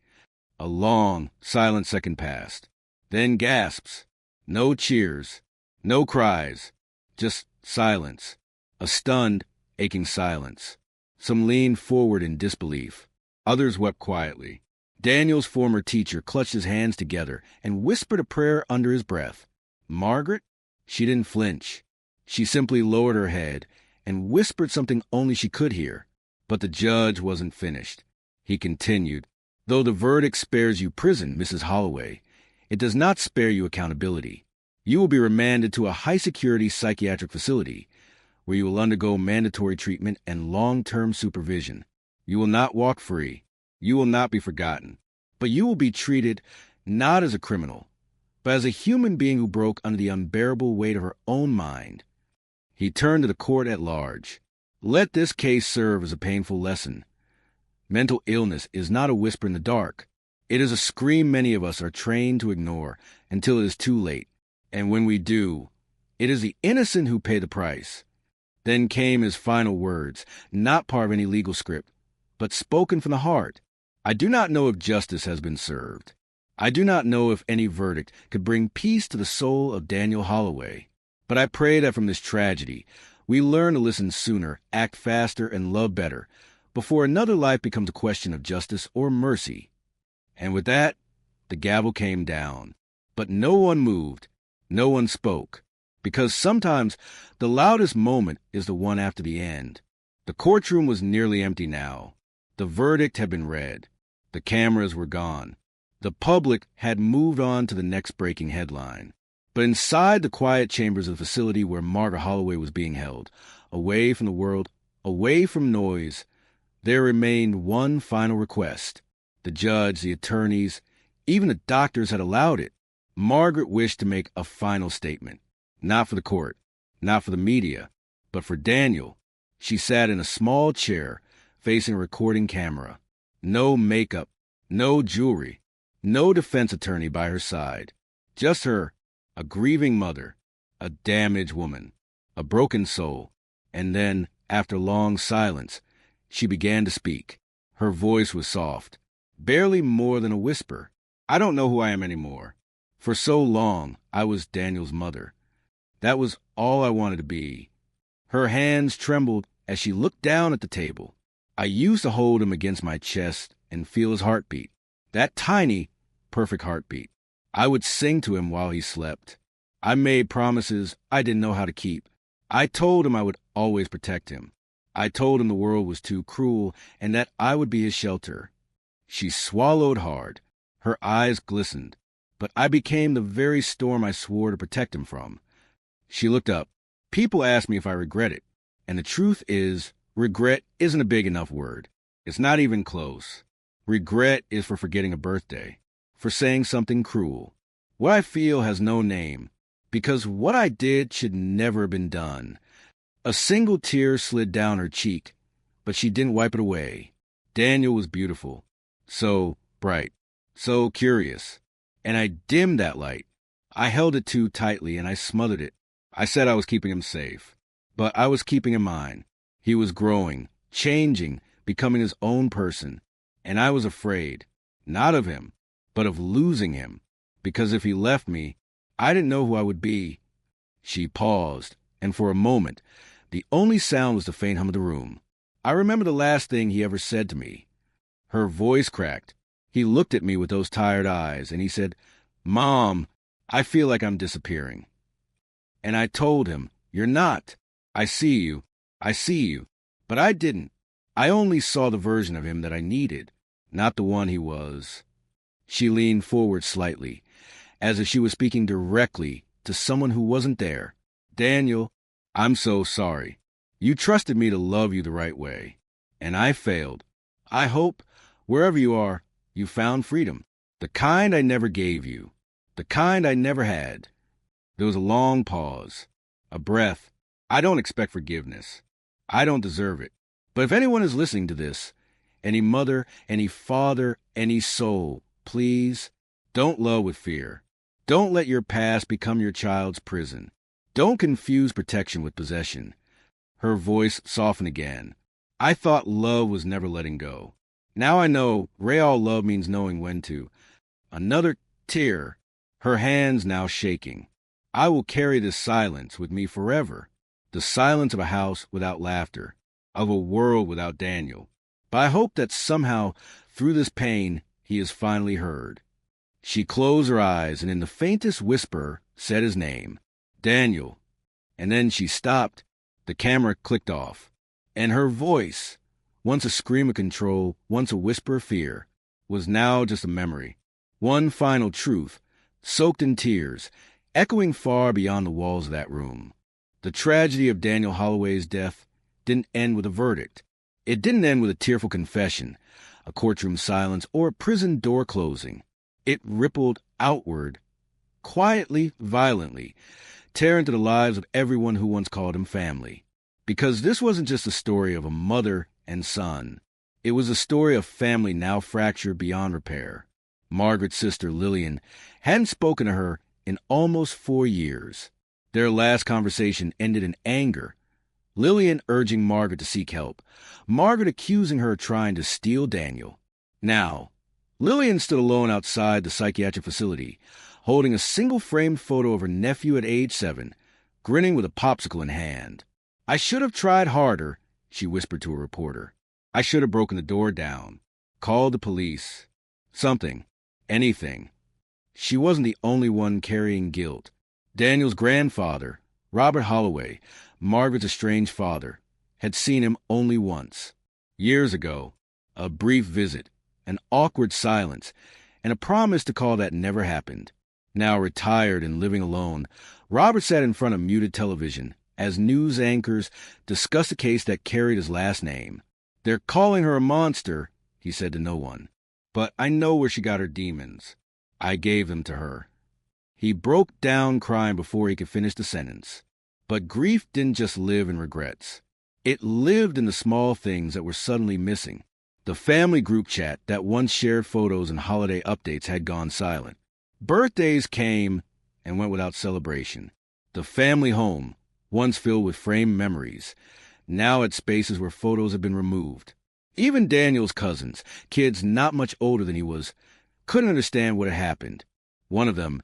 A long, silent second passed. Then gasps. No cheers. No cries. Just silence. A stunned, aching silence. Some leaned forward in disbelief. Others wept quietly. Daniel's former teacher clutched his hands together and whispered a prayer under his breath. Margaret? She didn't flinch. She simply lowered her head and whispered something only she could hear. But the judge wasn't finished. He continued, "Though the verdict spares you prison, Mrs. Holloway, it does not spare you accountability. You will be remanded to a high-security psychiatric facility where you will undergo mandatory treatment and long-term supervision. You will not walk free. You will not be forgotten. But you will be treated not as a criminal, but as a human being who broke under the unbearable weight of her own mind." He turned to the court at large. "Let this case serve as a painful lesson. Mental illness is not a whisper in the dark. It is a scream many of us are trained to ignore until it is too late. And when we do, it is the innocent who pay the price." Then came his final words, not part of any legal script, but spoken from the heart. I do not know if justice has been served. I do not know if any verdict could bring peace to the soul of Daniel Holloway. But I pray that from this tragedy, we learn to listen sooner, act faster, and love better, before another life becomes a question of justice or mercy. And with that, the gavel came down. But no one moved, no one spoke, because sometimes the loudest moment is the one after the end. The courtroom was nearly empty now. The verdict had been read. The cameras were gone. The public had moved on to the next breaking headline. But inside the quiet chambers of the facility where Margaret Holloway was being held, away from the world, away from noise, there remained one final request. The judge, the attorneys, even the doctors had allowed it. Margaret wished to make a final statement, not for the court, not for the media, but for Daniel. She sat in a small chair, facing a recording camera. No makeup, no jewelry, no defense attorney by her side. Just her, a grieving mother, a damaged woman, a broken soul. And then, after long silence, she began to speak. Her voice was soft, barely more than a whisper. I don't know who I am anymore. For so long, I was Daniel's mother. That was all I wanted to be. Her hands trembled as she looked down at the table. I used to hold him against my chest and feel his heartbeat. That tiny, perfect heartbeat. I would sing to him while he slept. I made promises I didn't know how to keep. I told him I would always protect him. I told him the world was too cruel and that I would be his shelter. She swallowed hard. Her eyes glistened. But I became the very storm I swore to protect him from. She looked up. People ask me if I regret it. And the truth is, regret isn't a big enough word. It's not even close. Regret is for forgetting a birthday, for saying something cruel. What I feel has no name, because what I did should never have been done. A single tear slid down her cheek, but she didn't wipe it away. Daniel was beautiful, so bright, so curious. And I dimmed that light. I held it too tightly and I smothered it. I said I was keeping him safe, but I was keeping him mine. He was growing, changing, becoming his own person. And I was afraid, not of him, but of losing him, because if he left me, I didn't know who I would be. She paused, and for a moment, the only sound was the faint hum of the room. I remember the last thing he ever said to me. Her voice cracked. He looked at me with those tired eyes, and he said, "Mom, I feel like I'm disappearing." And I told him, "You're not. I see you. I see you." But I didn't. I only saw the version of him that I needed, not the one he was. She leaned forward slightly, as if she was speaking directly to someone who wasn't there. "Daniel, I'm so sorry. You trusted me to love you the right way, and I failed. I hope, wherever you are, you found freedom. The kind I never gave you. The kind I never had." There was a long pause, a breath. I don't expect forgiveness. I don't deserve it. But if anyone is listening to this, any mother, any father, any soul, please, don't love with fear. Don't let your past become your child's prison. Don't confuse protection with possession. Her voice softened again. I thought love was never letting go. Now I know real love means knowing when to. Another tear, her hands now shaking. I will carry this silence with me forever. The silence of a house without laughter, of a world without Daniel. But I hope that somehow, through this pain, he is finally heard. She closed her eyes and in the faintest whisper said his name, Daniel. And then she stopped. The camera clicked off. And her voice, once a scream of control, once a whisper of fear, was now just a memory. One final truth, soaked in tears, echoing far beyond the walls of that room. The tragedy of Daniel Holloway's death didn't end with a verdict. It didn't end with a tearful confession, a courtroom silence, or a prison door closing. It rippled outward, quietly, violently, tearing into the lives of everyone who once called him family. Because this wasn't just a story of a mother and son. It was a story of family now fractured beyond repair. Margaret's sister, Lillian, hadn't spoken to her in almost 4 years. Their last conversation ended in anger, Lillian urging Margaret to seek help, Margaret accusing her of trying to steal Daniel. Now, Lillian stood alone outside the psychiatric facility, holding a single-framed photo of her nephew at age 7, grinning with a popsicle in hand. "I should have tried harder," she whispered to a reporter. "I should have broken the door down, called the police. Something. Anything." She wasn't the only one carrying guilt. Daniel's grandfather, Robert Holloway, Margaret's estranged father, had seen him only once. Years ago, a brief visit, an awkward silence, and a promise to call that never happened. Now retired and living alone, Robert sat in front of muted television as news anchors discussed a case that carried his last name. "They're calling her a monster," he said to no one. "But I know where she got her demons. I gave them to her." He broke down crying before he could finish the sentence. But grief didn't just live in regrets. It lived in the small things that were suddenly missing. The family group chat that once shared photos and holiday updates had gone silent. Birthdays came and went without celebration. The family home, once filled with framed memories, now had spaces where photos had been removed. Even Daniel's cousins, kids not much older than he was, couldn't understand what had happened. One of them,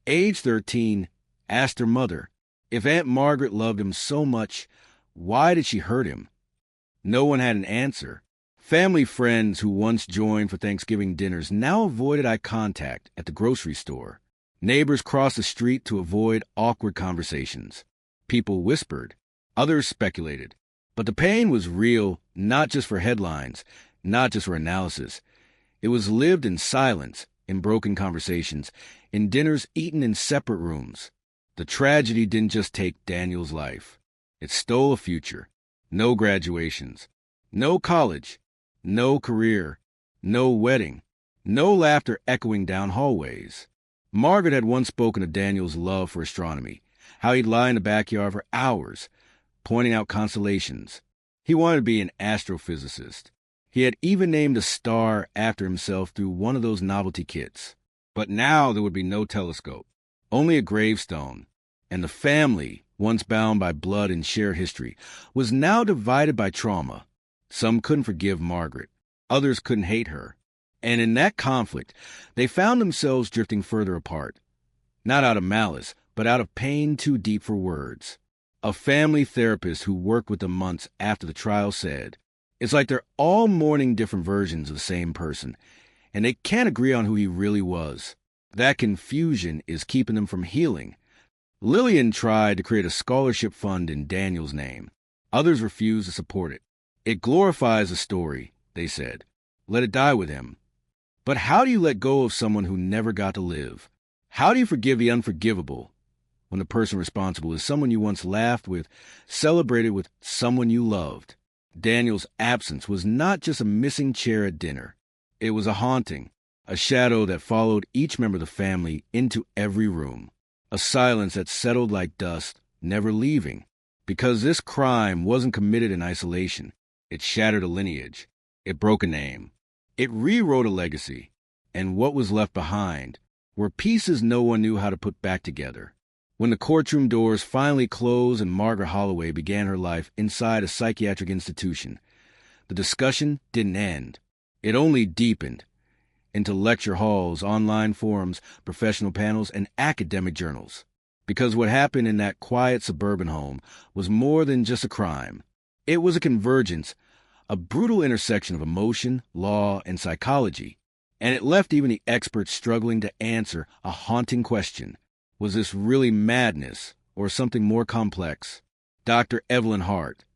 age 13, asked her mother, if Aunt Margaret loved him so much, why did she hurt him? No one had an answer. Family friends who once joined for Thanksgiving dinners now avoided eye contact at the grocery store. Neighbors crossed the street to avoid awkward conversations. People whispered. Others speculated. But the pain was real, not just for headlines, not just for analysis. It was lived in silence, in broken conversations, in dinners eaten in separate rooms. The tragedy didn't just take Daniel's life. It stole a future. No graduations. No college. No career. No wedding. No laughter echoing down hallways. Margaret had once spoken of Daniel's love for astronomy, how he'd lie in the backyard for hours, pointing out constellations. He wanted to be an astrophysicist. He had even named a star after himself through one of those novelty kits. But now there would be no telescope, only a gravestone, and the family, once bound by blood and shared history, was now divided by trauma. Some couldn't forgive Margaret. Others couldn't hate her. And in that conflict, they found themselves drifting further apart. Not out of malice, but out of pain too deep for words. A family therapist who worked with them months after the trial said, "It's like they're all mourning different versions of the same person, and they can't agree on who he really was. That confusion is keeping them from healing." Lillian tried to create a scholarship fund in Daniel's name. Others refused to support it. "It glorifies the story," they said. "Let it die with him." But how do you let go of someone who never got to live? How do you forgive the unforgivable when the person responsible is someone you once laughed with, celebrated with, someone you loved? Daniel's absence was not just a missing chair at dinner. It was a haunting, a shadow that followed each member of the family into every room. A silence that settled like dust, never leaving. Because this crime wasn't committed in isolation. It shattered a lineage. It broke a name. It rewrote a legacy. And what was left behind were pieces no one knew how to put back together. When the courtroom doors finally closed and Margaret Holloway began her life inside a psychiatric institution, the discussion didn't end. It only deepened into lecture halls, online forums, professional panels, and academic journals. Because what happened in that quiet suburban home was more than just a crime. It was a convergence, a brutal intersection of emotion, law, and psychology. And it left even the experts struggling to answer a haunting question. Was this really madness or something more complex? Dr. Evelyn Hart,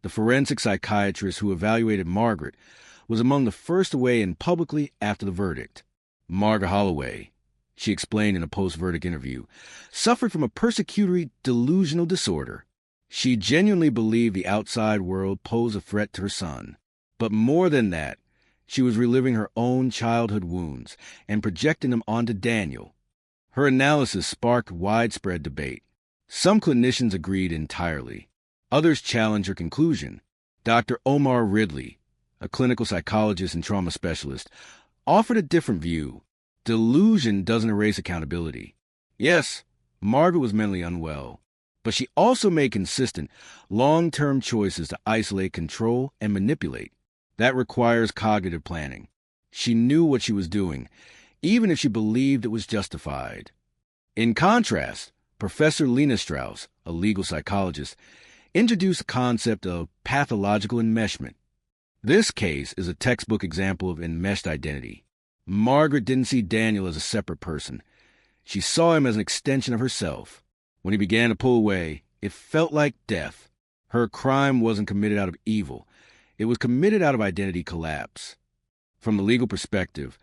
the forensic psychiatrist who evaluated Margaret, was among the first to weigh in publicly after the verdict. Margaret Holloway, she explained in a post-verdict interview, suffered from a persecutory delusional disorder. She genuinely believed the outside world posed a threat to her son. But more than that, she was reliving her own childhood wounds and projecting them onto Daniel. Her analysis sparked widespread debate. Some clinicians agreed entirely. Others challenged her conclusion. Dr. Omar Ridley, a clinical psychologist and trauma specialist, offered a different view. Delusion doesn't erase accountability. Yes, Margaret was mentally unwell, But she also made consistent, long-term choices to isolate, control, and manipulate. That requires cognitive planning. She knew what she was doing, even if she believed it was justified. In contrast, Professor Lena Strauss, a legal psychologist, introduced the concept of pathological enmeshment. This case is a textbook example of enmeshed identity. Margaret didn't see Daniel as a separate person. She saw him as an extension of herself. When he began to pull away, it felt like death. Her crime wasn't committed out of evil. It was committed out of identity collapse. From the legal perspective,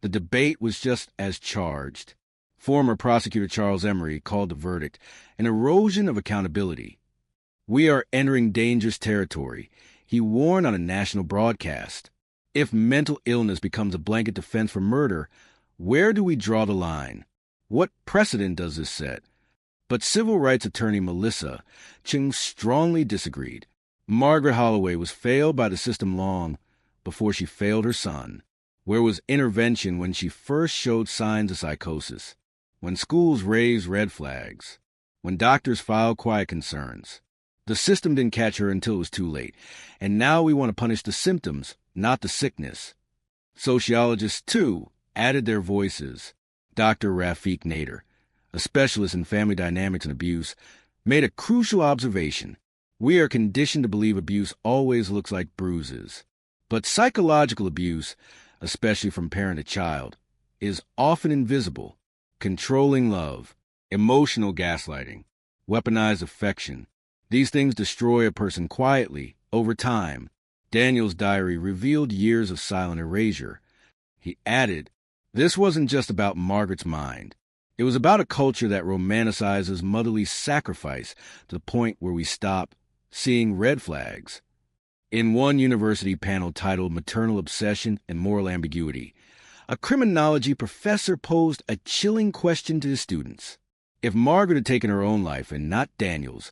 the debate was just as charged. Former prosecutor Charles Emery called the verdict an erosion of accountability. "We are entering dangerous territory," he warned on a national broadcast. If mental illness becomes a blanket defense for murder, where do we draw the line? What precedent does this set? But civil rights attorney Melissa Ching strongly disagreed. Margaret Holloway was failed by the system long before she failed her son. Where was intervention when she first showed signs of psychosis? When schools raised red flags? When doctors filed quiet concerns? The system didn't catch her until it was too late, and now we want to punish the symptoms, not the sickness. Sociologists, too, added their voices. Dr. Rafiq Nader, a specialist in family dynamics and abuse, made a crucial observation. We are conditioned to believe abuse always looks like bruises. But psychological abuse, especially from parent to child, is often invisible. Controlling love, emotional gaslighting, weaponized affection. These things destroy a person quietly, over time. Daniel's diary revealed years of silent erasure. He added, "This wasn't just about Margaret's mind. It was about a culture that romanticizes motherly sacrifice to the point where we stop seeing red flags." In one university panel titled Maternal Obsession and Moral Ambiguity, a criminology professor posed a chilling question to his students. If Margaret had taken her own life and not Daniel's,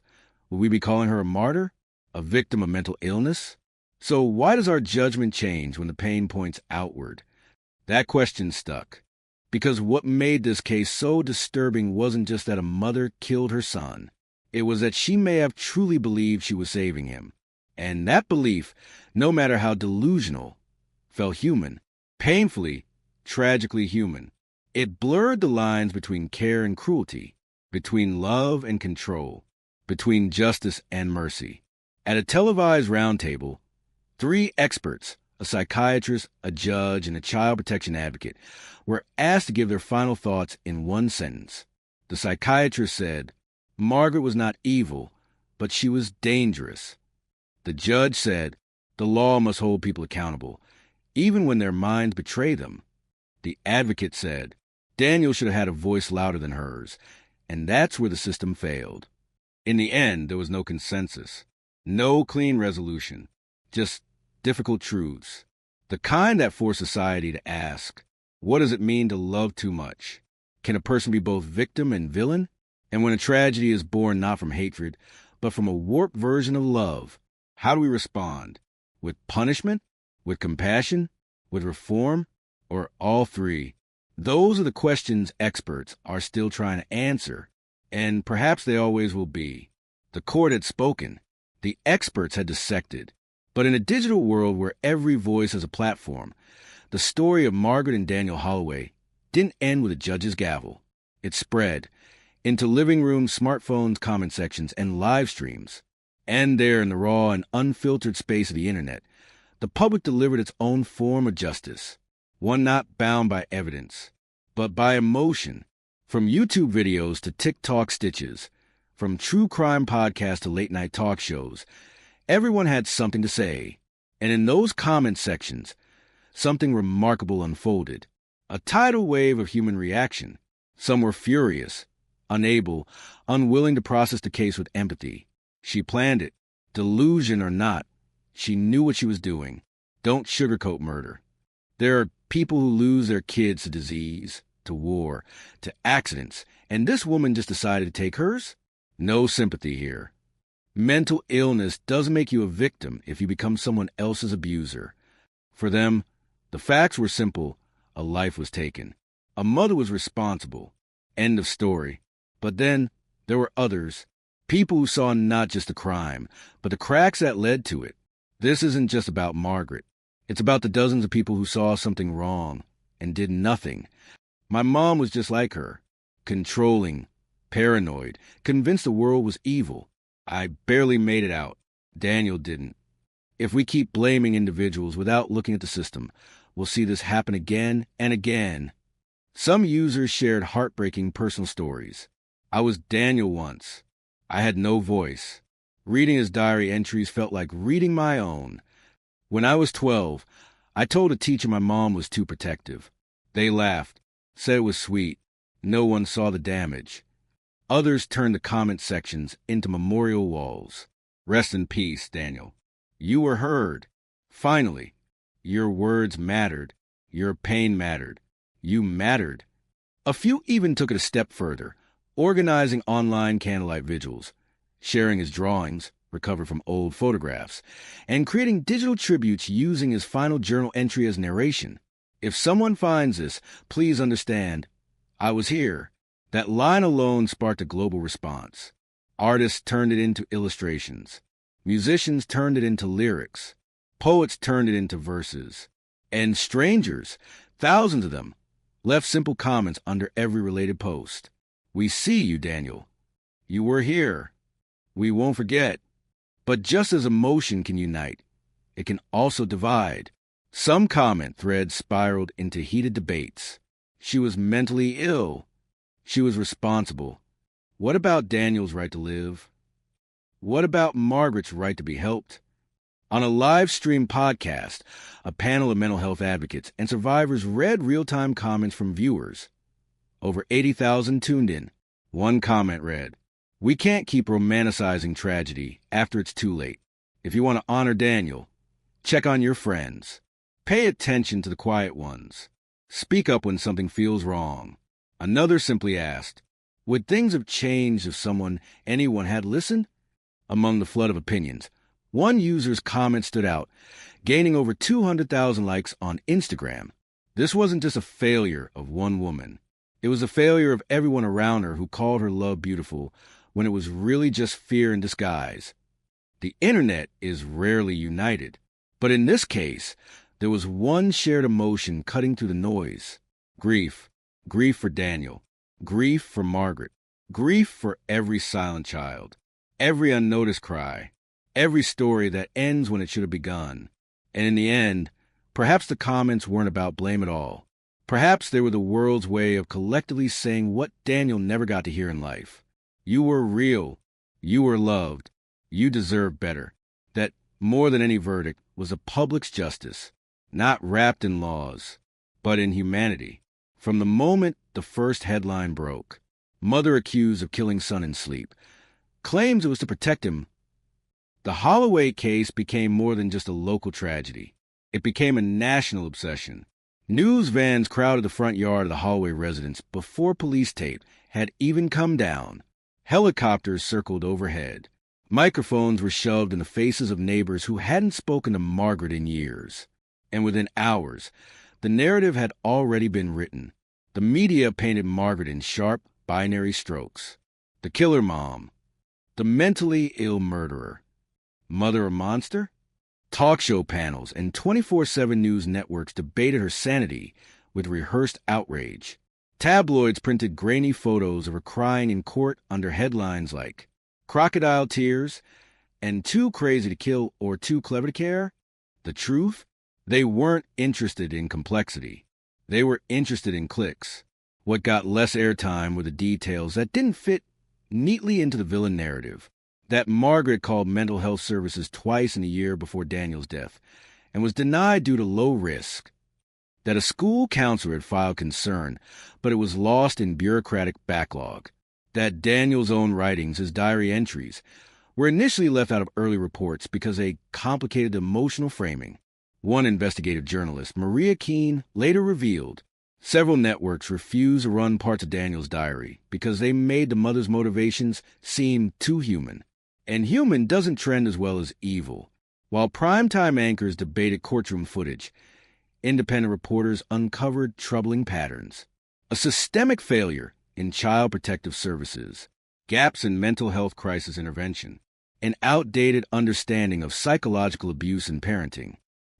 would we be calling her a martyr? A victim of mental illness? So why does our judgment change when the pain points outward? That question stuck. Because what made this case so disturbing wasn't just that a mother killed her son. It was that she may have truly believed she was saving him. And that belief, no matter how delusional, felt human. Painfully, tragically human. It blurred the lines between care and cruelty, between love and control, between justice and mercy. At a televised roundtable, 3 experts, a psychiatrist, a judge, and a child protection advocate, were asked to give their final thoughts in one sentence. The psychiatrist said, "Margaret was not evil, but she was dangerous." The judge said, "The law must hold people accountable, even when their minds betray them." The advocate said, "Daniel should have had a voice louder than hers," and that's where the system failed. In the end, there was no consensus, no clean resolution, just difficult truths. The kind that force society to ask, what does it mean to love too much? Can a person be both victim and villain? And when a tragedy is born not from hatred, but from a warped version of love, how do we respond? With punishment? With compassion? With reform? Or all three? Those are the questions experts are still trying to answer, and perhaps they always will be. The court had spoken. The experts had dissected. But in a digital world where every voice is a platform, the story of Margaret and Daniel Holloway didn't end with a judge's gavel. It spread into living rooms, smartphones, comment sections, and live streams. And there in the raw and unfiltered space of the internet, the public delivered its own form of justice, one not bound by evidence, but by emotion. From YouTube videos to TikTok stitches, from true crime podcasts to late-night talk shows, everyone had something to say. And in those comment sections, something remarkable unfolded. A tidal wave of human reaction. Some were furious, unable, unwilling to process the case with empathy. She planned it. Delusion or not, she knew what she was doing. Don't sugarcoat murder. There are people who lose their kids to disease, to war, to accidents, and this woman just decided to take hers? No sympathy here. Mental illness doesn't make you a victim if you become someone else's abuser. For them, the facts were simple. A life was taken. A mother was responsible. End of story. But then there were others. People who saw not just the crime, but the cracks that led to it. This isn't just about Margaret. It's about the dozens of people who saw something wrong and did nothing. My mom was just like her, controlling, paranoid, convinced the world was evil. I barely made it out. Daniel didn't. If we keep blaming individuals without looking at the system, we'll see this happen again and again. Some users shared heartbreaking personal stories. I was Daniel once. I had no voice. Reading his diary entries felt like reading my own. When I was 12, I told a teacher my mom was too protective. They laughed, said it was sweet. No one saw the damage. Others turned the comment sections into memorial walls. Rest in peace, Daniel. You were heard. Finally, your words mattered. Your pain mattered. You mattered. A few even took it a step further, organizing online candlelight vigils, sharing his drawings, recovered from old photographs, and creating digital tributes using his final journal entry as narration. If someone finds this, please understand, I was here. That line alone sparked a global response. Artists turned it into illustrations. Musicians turned it into lyrics. Poets turned it into verses. And strangers, thousands of them, left simple comments under every related post. We see you, Daniel. You were here. We won't forget. But just as emotion can unite, it can also divide. Some comment threads spiraled into heated debates. She was mentally ill. She was responsible. What about Daniel's right to live? What about Margaret's right to be helped? On a live stream podcast, a panel of mental health advocates and survivors read real-time comments from viewers. Over 80,000 tuned in. One comment read, "We can't keep romanticizing tragedy after it's too late. If you want to honor Daniel, check on your friends. Pay attention to the quiet ones. Speak up when something feels wrong." Another simply asked, "Would things have changed if anyone had listened?" Among the flood of opinions, one user's comment stood out, gaining over 200,000 likes on Instagram. This wasn't just a failure of one woman. It was a failure of everyone around her who called her love beautiful when it was really just fear in disguise. The internet is rarely united, but in this case, there was one shared emotion cutting through the noise. Grief. Grief for Daniel. Grief for Margaret. Grief for every silent child. Every unnoticed cry. Every story that ends when it should have begun. And in the end, perhaps the comments weren't about blame at all. Perhaps they were the world's way of collectively saying what Daniel never got to hear in life. You were real. You were loved. You deserve better. That, more than any verdict, was the public's justice, not wrapped in laws, but in humanity. From the moment the first headline broke, mother accused of killing son in sleep, claims it was to protect him. The Holloway case became more than just a local tragedy. It became a national obsession. News vans crowded the front yard of the Holloway residence before police tape had even come down. Helicopters circled overhead. Microphones were shoved in the faces of neighbors who hadn't spoken to Margaret in years. And within hours, the narrative had already been written. The media painted Margaret in sharp, binary strokes. The killer mom. The mentally ill murderer. Mother a monster? Talk show panels and 24/7 news networks debated her sanity with rehearsed outrage. Tabloids printed grainy photos of her crying in court under headlines like, "Crocodile tears," and "Too crazy to kill or too clever to care." The truth? They weren't interested in complexity. They were interested in clicks. What got less airtime were the details that didn't fit neatly into the villain narrative. That Margaret called mental health services twice in a year before Daniel's death and was denied due to low risk. That a school counselor had filed concern, but it was lost in bureaucratic backlog. That Daniel's own writings, his diary entries, were initially left out of early reports because they complicated emotional framing. One investigative journalist, Maria Keene, later revealed several networks refused to run parts of Daniel's diary because they made the mother's motivations seem too human. And human doesn't trend as well as evil. While primetime anchors debated courtroom footage, independent reporters uncovered troubling patterns. A systemic failure in child protective services. gaps in mental health crisis intervention, an outdated understanding of psychological abuse in parenting.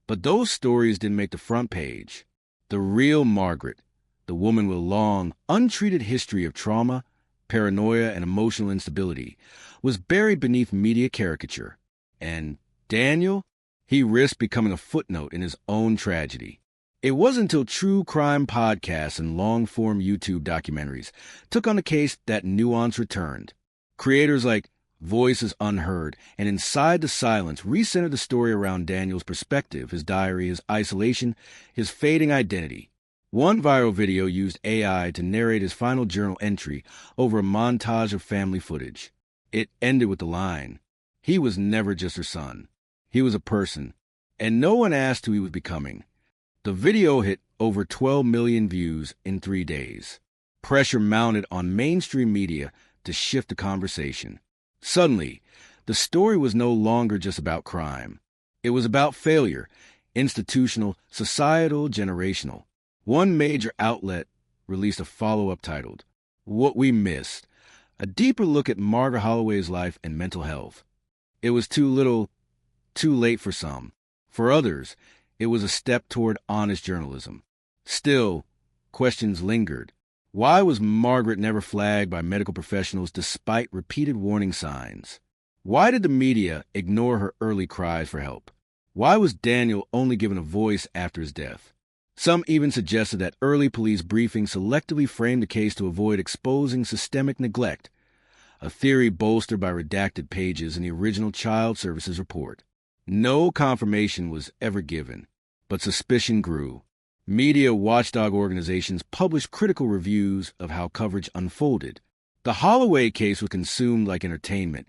But those stories didn't make the front page. The real Margaret, the woman with a long, untreated history of trauma, paranoia, and emotional instability, was buried beneath media caricature. And Daniel, he risked becoming a footnote in his own tragedy. It wasn't until true crime podcasts and long-form YouTube documentaries took on the case that nuance returned. Creators like Voices Unheard and Inside the Silence recentered the story around Daniel's perspective, his diary, his isolation, his fading identity. One viral video used AI to narrate his final journal entry over a montage of family footage. It ended with the line, "He was never just her son. He was a person, and no one asked who he was becoming." The video hit over 12 million views in 3 days. Pressure mounted on mainstream media to shift the conversation. Suddenly, the story was no longer just about crime. It was about failure, institutional, societal, generational. One major outlet released a follow-up titled, "What We Missed," a deeper look at Margaret Holloway's life and mental health. It was too little, too late for some. For others, it was a step toward honest journalism. Still, questions lingered. Why was Margaret never flagged by medical professionals despite repeated warning signs? Why did the media ignore her early cries for help? Why was Daniel only given a voice after his death? Some even suggested that early police briefings selectively framed the case to avoid exposing systemic neglect, a theory bolstered by redacted pages in the original Child Services report. No confirmation was ever given, but suspicion grew. Media watchdog organizations published critical reviews of how coverage unfolded. The Holloway case was consumed like entertainment,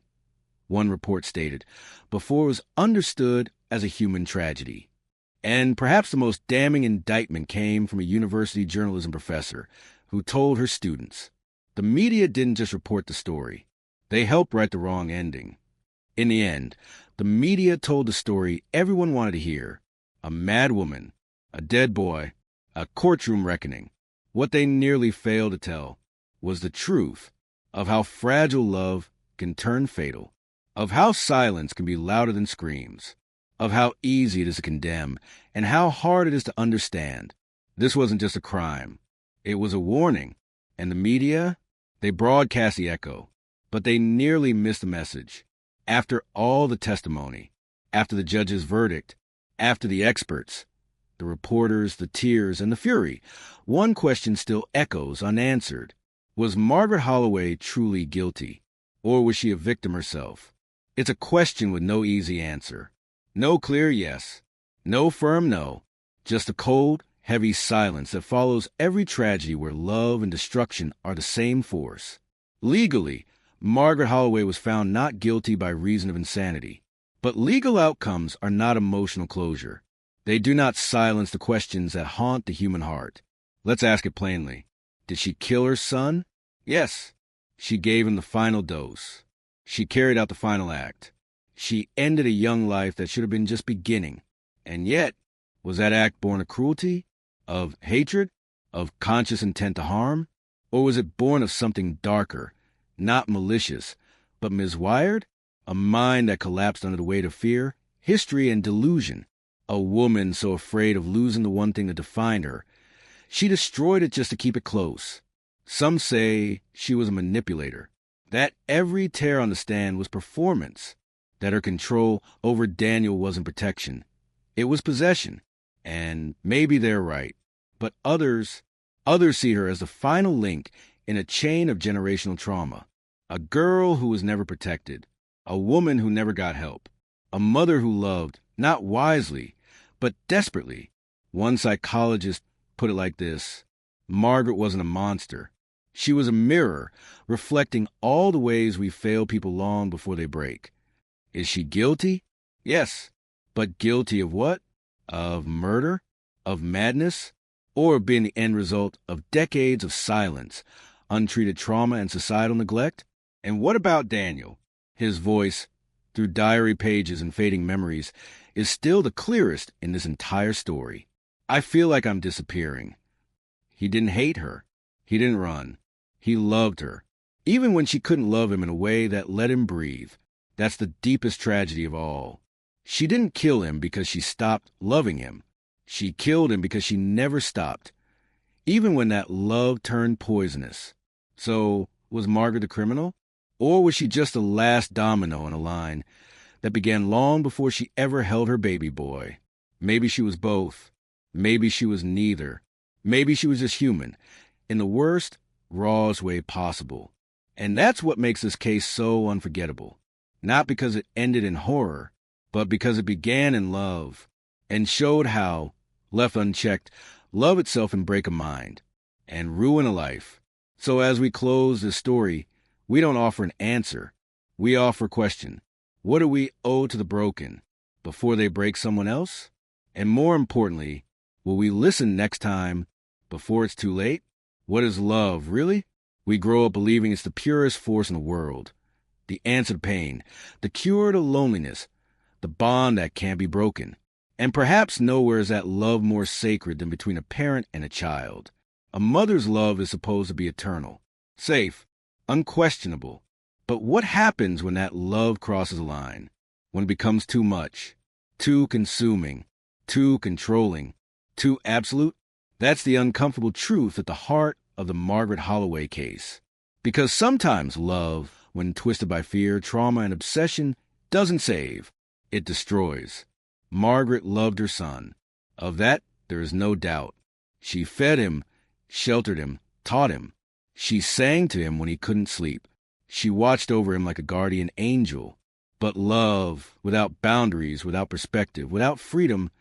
one report stated, before it was understood as a human tragedy. And perhaps the most damning indictment came from a university journalism professor who told her students, "The media didn't just report the story. They helped write the wrong ending." In the end, the media told the story everyone wanted to hear: a mad woman, a dead boy, a courtroom reckoning. What they nearly failed to tell was the truth of how fragile love can turn fatal, of how silence can be louder than screams, of how easy it is to condemn, and how hard it is to understand. This wasn't just a crime. It was a warning. And the media, they broadcast the echo, but they nearly missed the message. After all the testimony, after the judge's verdict, after the experts, the reporters, the tears, and the fury, one question still echoes unanswered. Was Margaret Holloway truly guilty, or was she a victim herself? It's a question with no easy answer. No clear yes, no firm no, just a cold, heavy silence that follows every tragedy where love and destruction are the same force. Legally, Margaret Holloway was found not guilty by reason of insanity. But legal outcomes are not emotional closure. They do not silence the questions that haunt the human heart. Let's ask it plainly. Did she kill her son? Yes. She gave him the final dose. She carried out the final act. She ended a young life that should have been just beginning. And yet, was that act born of cruelty, of hatred, of conscious intent to harm? Or was it born of something darker, not malicious, but miswired? A mind that collapsed under the weight of fear, history, and delusion. A woman so afraid of losing the one thing that defined her, she destroyed it just to keep it close. Some say she was a manipulator, that every tear on the stand was performance, that her control over Daniel wasn't protection. It was possession. And maybe they're right. But others see her as the final link in a chain of generational trauma. A girl who was never protected. A woman who never got help. A mother who loved, not wisely, but desperately. One psychologist put it like this: Margaret wasn't a monster. She was a mirror, reflecting all the ways we fail people long before they break. Is she guilty? Yes. But guilty of what? Of murder? Of madness? Or of being the end result of decades of silence, untreated trauma, and societal neglect? And what about Daniel? His voice, through diary pages and fading memories, is still the clearest in this entire story. I feel like I'm disappearing. He didn't hate her. He didn't run. He loved her. even when she couldn't love him in a way that let him breathe. That's the deepest tragedy of all. She didn't kill him because she stopped loving him. She killed him because she never stopped, even when that love turned poisonous. So, was Margaret the criminal? Or was she just the last domino in a line that began long before she ever held her baby boy? Maybe she was both. Maybe she was neither. Maybe she was just human, in the worst, rawest way possible. And that's what makes this case so unforgettable. Not because it ended in horror, but because it began in love and showed how, left unchecked, love itself can break a mind and ruin a life. So as we close this story, we don't offer an answer. We offer a question. What do we owe to the broken before they break someone else? And more importantly, will we listen next time before it's too late? What is love, really? We grow up believing it's the purest force in the world, the answer to pain, the cure to loneliness, the bond that can't be broken. And perhaps nowhere is that love more sacred than between a parent and a child. A mother's love is supposed to be eternal, safe, unquestionable. But what happens when that love crosses a line? When it becomes too much, too consuming, too controlling, too absolute? That's the uncomfortable truth at the heart of the Margaret Holloway case. Because sometimes love, when twisted by fear, trauma, and obsession, doesn't save. It destroys. Margaret loved her son. Of that, there is no doubt. She fed him, sheltered him, taught him. She sang to him when he couldn't sleep. She watched over him like a guardian angel. But love, without boundaries, without perspective, without freedom,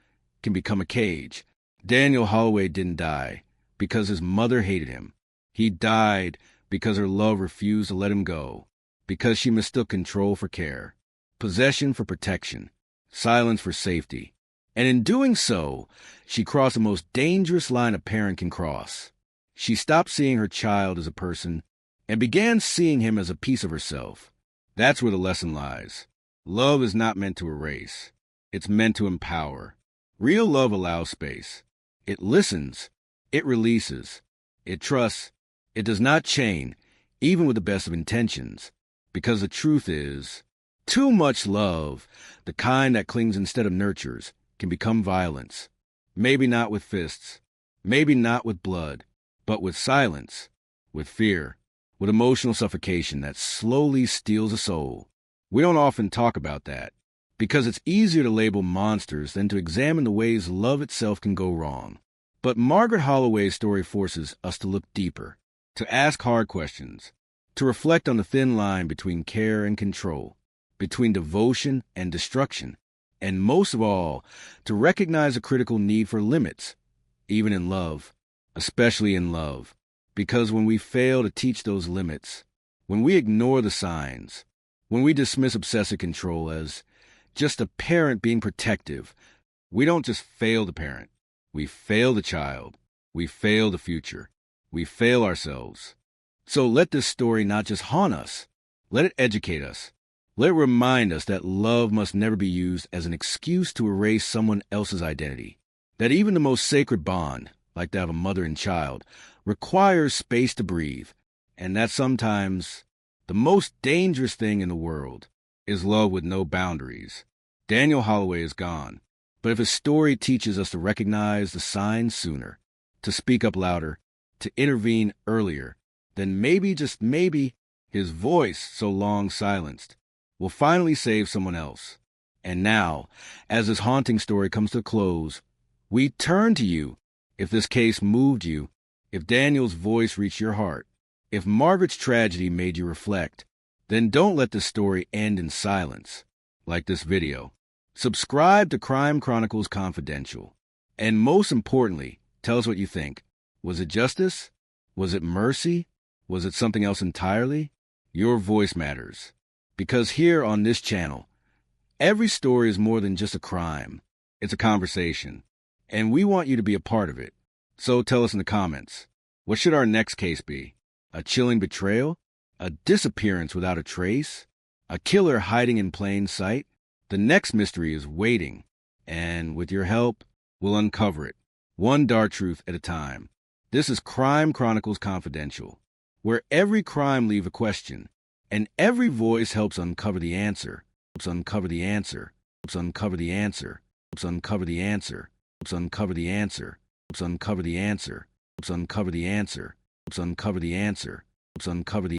can become a cage. Daniel Holloway didn't die because his mother hated him. He died because her love refused to let him go, because she mistook control for care, possession for protection, silence for safety. And in doing so, she crossed the most dangerous line a parent can cross. She stopped seeing her child as a person and began seeing him as a piece of herself. That's where the lesson lies. Love is not meant to erase. It's meant to empower. Real love allows space. It listens. It releases. It trusts. It does not chain, even with the best of intentions. Because the truth is, too much love, the kind that clings instead of nurtures, can become violence. Maybe not with fists. Maybe not with blood. But with silence. With fear. With emotional suffocation that slowly steals a soul. We don't often talk about that, because it's easier to label monsters than to examine the ways love itself can go wrong. But Margaret Holloway's story forces us to look deeper, to ask hard questions, to reflect on the thin line between care and control, between devotion and destruction, and most of all, to recognize a critical need for limits, even in love, especially in love. Because when we fail to teach those limits, when we ignore the signs, when we dismiss obsessive control as just a parent being protective, we don't just fail the parent. We fail the child. We fail the future. We fail ourselves. So let this story not just haunt us. Let it educate us. Let it remind us that love must never be used as an excuse to erase someone else's identity. That even the most sacred bond, like that of a mother and child, requires space to breathe. And that sometimes the most dangerous thing in the world is love with no boundaries. Daniel Holloway is gone. But if his story teaches us to recognize the signs sooner, to speak up louder, to intervene earlier, then maybe, just maybe, his voice, so long silenced, will finally save someone else. And now, as this haunting story comes to a close, we turn to you. If this case moved you, if Daniel's voice reached your heart, if Margaret's tragedy made you reflect, then don't let this story end in silence, like this video. Subscribe to Crime Chronicles Confidential. And most importantly, tell us what you think. Was it justice? Was it mercy? Was it something else entirely? Your voice matters. Because here on this channel, every story is more than just a crime. It's a conversation. And we want you to be a part of it. So tell us in the comments. What should our next case be? A chilling betrayal? A disappearance without a trace? A killer hiding in plain sight? The next mystery is waiting, and with your help, we'll uncover it, one dark truth at a time. This is Crime Chronicles Confidential. where every crime leaves a question, and every voice helps uncover the answer, helps uncover the answer, helps uncover the answer, helps uncover the answer, helps uncover the answer, helps uncover the answer, helps uncover the answer, helps uncover the answer, helps uncover the